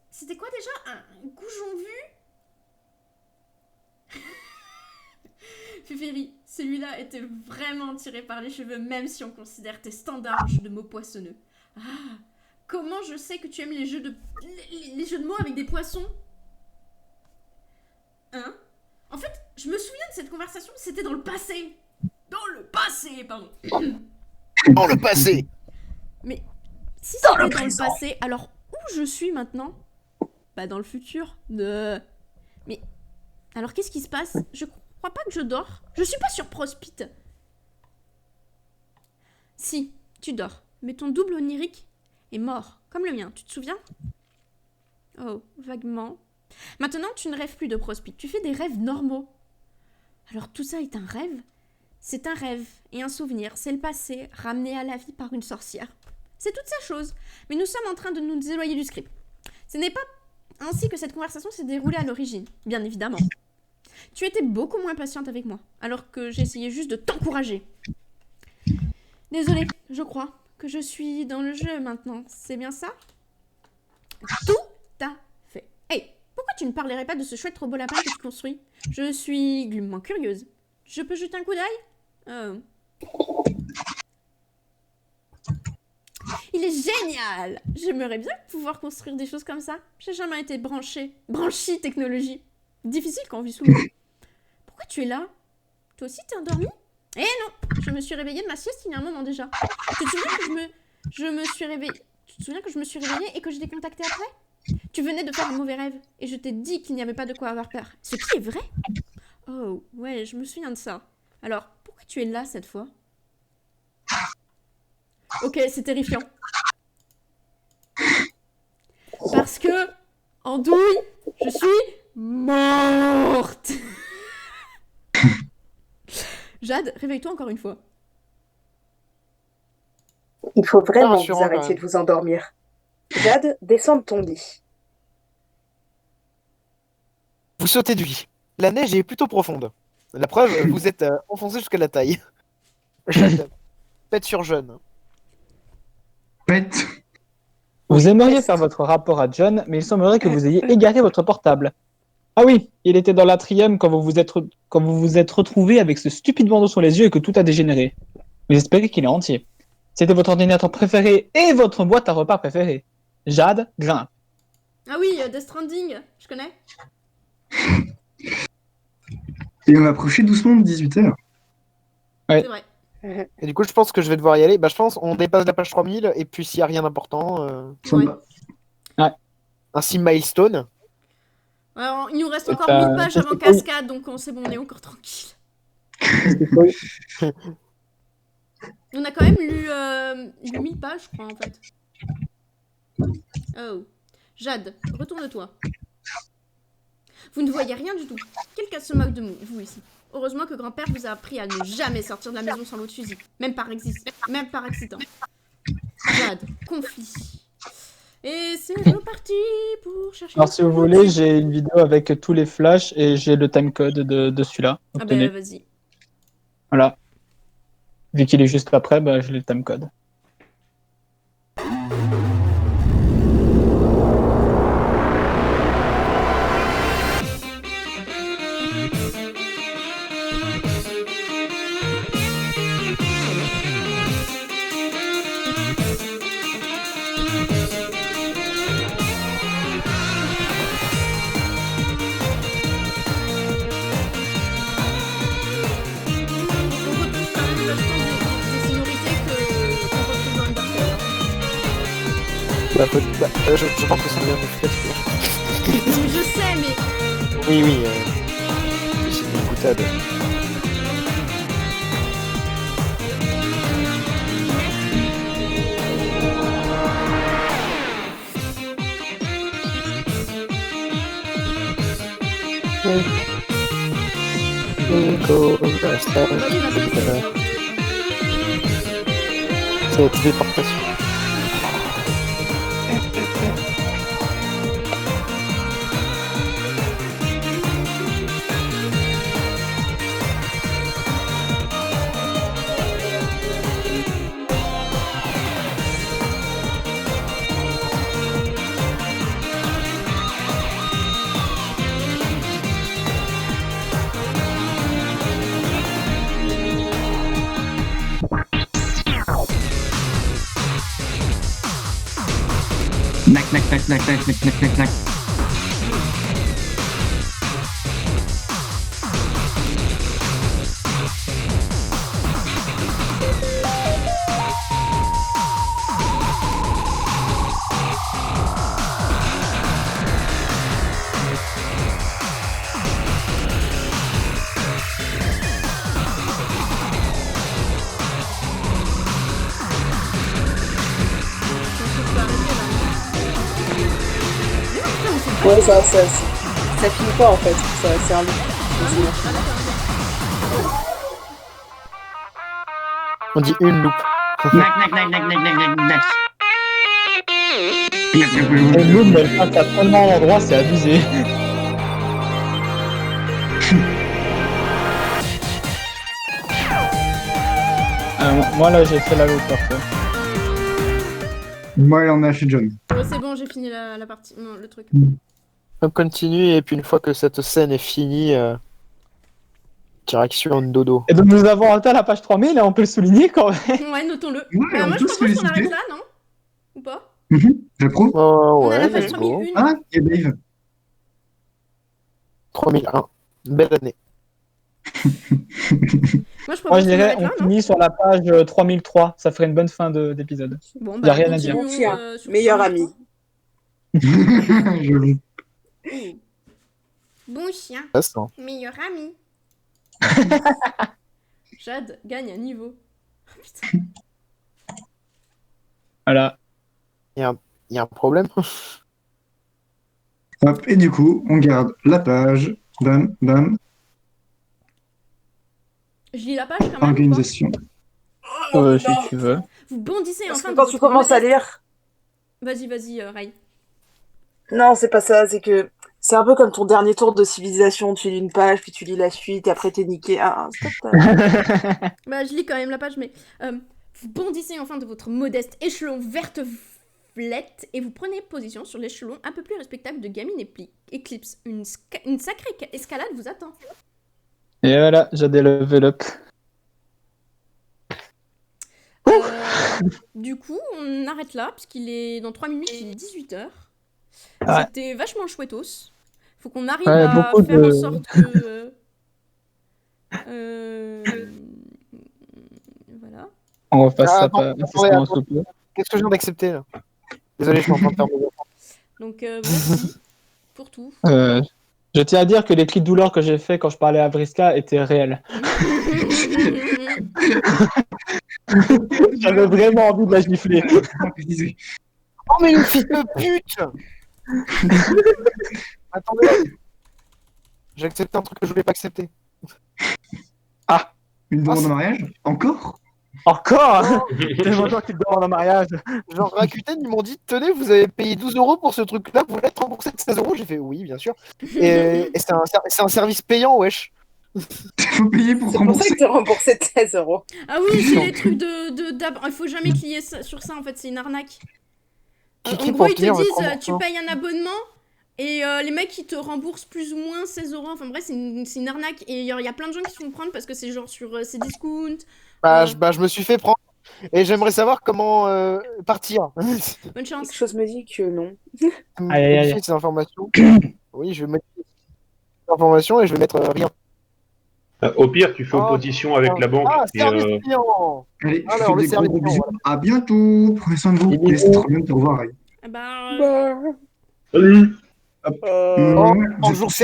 C'était quoi déjà? Un goujon vu? Féférie, celui-là était vraiment tiré par les cheveux, même si on considère tes standards de mots poissonneux. Ah, comment je sais que tu aimes les jeux de mots avec des poissons? Hein? En fait, je me souviens de cette conversation, c'était dans le passé. Dans le passé, pardon. Dans le passé. Mais si c'était dans le passé, alors où je suis maintenant? Bah dans le futur. Mais alors qu'est-ce qui se passe? Je crois pas que je dors. Je suis pas sur Prospite. Si, tu dors. Mais ton double onirique est mort, comme le mien, tu te souviens? Oh, vaguement. Maintenant, tu ne rêves plus de Prospite, tu fais des rêves normaux. Alors tout ça est un rêve? C'est un rêve et un souvenir, c'est le passé, ramené à la vie par une sorcière. C'est toutes ces choses, mais nous sommes en train de nous éloigner du script. Ce n'est pas ainsi que cette conversation s'est déroulée à l'origine, bien évidemment. Tu étais beaucoup moins patiente avec moi, alors que j'essayais juste de t'encourager. Désolée, je crois que je suis dans le jeu maintenant, c'est bien ça? Tout à fait. Hey, pourquoi tu ne parlerais pas de ce chouette robot lapin que tu construis? Je suis glumement curieuse. Je peux jeter un coup d'œil? Il est génial! J'aimerais bien pouvoir construire des choses comme ça. J'ai jamais été branchie technologie. Difficile quand on vit sous l'eau. Pourquoi tu es là? Toi aussi t'es endormi? Eh non! Je me suis réveillée de ma sieste il y a un moment déjà. Tu te souviens que je me suis réveillée et que je t'ai contacté après? Tu venais de faire un mauvais rêve et je t'ai dit qu'il n'y avait pas de quoi avoir peur. Ce qui est vrai? Oh, ouais, je me souviens de ça. Alors, pourquoi tu es là cette fois? Ok, c'est terrifiant. Parce que, Andouille, je suis morte. Jade, réveille-toi encore une fois. Il faut vraiment que vous rassurant, quand arrêtiez même. de vous endormir. Jade, descends de ton lit. Vous sautez du lit. La neige est plutôt profonde. La preuve, vous êtes enfoncé jusqu'à la taille. Jeune. Pète sur jeune. Pète. Vous aimeriez faire votre rapport à John, mais il semblerait que vous ayez égaré votre portable. Ah oui, il était dans l'atrium quand vous vous êtes retrouvé avec ce stupide bandeau sur les yeux et que tout a dégénéré. Vous espérez qu'il est entier. C'était votre ordinateur préféré et votre boîte à repas préférée. Jade, grimpe. Ah oui, Death Stranding, je connais. Et on approchait doucement de 18h. Ouais. C'est vrai. Et du coup, je pense que je vais devoir y aller. Bah, je pense on dépasse la page 3000 et puis s'il n'y a rien d'important, Ça me Ouais. va. ainsi milestone. Alors, il nous reste encore Ça- 1000 pages ça, avant c'est cool. cascade, donc c'est bon, on est encore tranquille. On a quand même lu 1000 pages, je crois, en fait. Oh. Jade, retourne-toi. Vous ne voyez rien du tout. Quelqu'un se moque de vous ici. Heureusement que grand-père vous a appris à ne jamais sortir de la maison sans votre fusil. Même par accident. Jade, conflit. Et c'est reparti pour chercher... Alors si vous voulez, j'ai une vidéo avec tous les flashs et j'ai le timecode de celui-là. Ah Obtenez. bah vas-y. Voilà. Vu qu'il est juste après, bah, j'ai le timecode. On retrouve quand même vachement des sonorités qu'on retrouve dans Undertale. Je pense que c'est bien fait. Je sais, mais Oui, oui. C'est une boutade. aujourd'hui, la place, C'est la téléportation. Knack, knack, knack, knack, knack, knack, knack, knack, knack. Ouais, ça finit pas en fait. C'est un loop. On dit une loupe. Knack, knack, knack, knack, knack, knack, knack, knack. Knack, knack, knack, Et knack. l'eau, mais elle passe à tellement d'endroits, c'est abusé. Moi là, j'ai fait la l'autre parfois. Moi, il en a chez John. ouais, c'est bon, j'ai fini la partie. Non, le truc. On continue, et puis une fois que cette scène est finie, direction dodo. Et donc nous avons atteint la page 3000 et on peut le souligner quand même. Ouais, notons-le. Ouais, on Moi, je peut se propose qu'on arrête féliciter. là, non? Ou pas? J'approuve. Oh On a la ouais, page let's go. 3001. Ah, et Dave. 3001. Belle année. Moi, je Moi propose je qu'on dirais arrête on là, non? finit sur la page 3003, ça ferait une bonne fin d'épisode. Bon, Y a rien à continuons, dire. Bon chien, sur meilleur 3003. ami. Joli. Oh. Bon chien, Ça sent. meilleur ami. Jade gagne un niveau. Oh, putain. Voilà. Il y a un problème. Hop, et du coup, on garde la page. Bam, bam. Je lis la page quand même. ou pas? Organisation. Si tu veux. Vous bondissez Parce enfin que de quand votre tu commences à modeste- lire... Vas-y, Rai. Non, c'est pas ça, c'est que c'est un peu comme ton dernier tour de civilisation. Tu lis une page, puis tu lis la suite, et après t'es niqué. Ah, stop. Bah, je lis quand même la page, mais vous bondissez enfin de votre modeste échelon verte et vous prenez position sur l'échelon un peu plus respectable de Gamine Eclipse. Une sacrée escalade vous attend. Et voilà, j'ai des level up. Du coup, on arrête là, parce qu'il est dans 3 minutes, il est 18h. Ouais. C'était vachement chouettos. Faut qu'on arrive Ouais, à beaucoup faire de- en sorte que... voilà. On repasse Ah, ça attends, pas attendez, incessamment sous peu. Qu'est-ce que je viens d'accepter là? Désolé, je suis en train de faire mes enfants. Donc, merci pour tout. Je tiens à dire que les cris de douleur que j'ai fait quand je parlais à Briska étaient réels. J'avais vraiment envie de la gifler. Oh, mais une fille de pute! Attendez. J'ai accepté un truc que je voulais pas accepter. Une demande en mariage? Encore? Encore? Tellement gens qui te demandent en mariage. Genre, Rakuten, ils m'ont dit, tenez, vous avez payé 12 € pour ce truc-là, vous voulez être remboursé de 16 €? J'ai fait, oui, bien sûr. Et c'est un service payant, wesh. Faut payer pour C'est pour ça rembourser. que t'es remboursé de 16 €. Ah oui, c'est les trucs il faut jamais cliquer sur ça, en fait, c'est une arnaque. En Qui gros, pour ils te obtenir votre disent, tu remboursement payes un abonnement, et les mecs, ils te remboursent plus ou moins 16 €. Enfin bref, c'est une arnaque, et il y a plein de gens qui se font prendre parce que c'est genre sur Cdiscount. Je me suis fait prendre. Et j'aimerais savoir comment partir. Bonne chance. Quelque chose me dit que non. Aïe, aïe, aïe. Modifier ces informations. Oui, je vais mettre ces informations et je vais mettre rien. Au pire, tu fais Oh, opposition avec la banque. Ah, et, service client. Allez, je Alors, fais le des service gros bisous. client, À bientôt. Prenez soin de vous. Bisous. Et c'est trop bien de te revoir. Ray. Ah bah, Bah, Salut! Hop. Oh, Vous êtes bonjour, tous-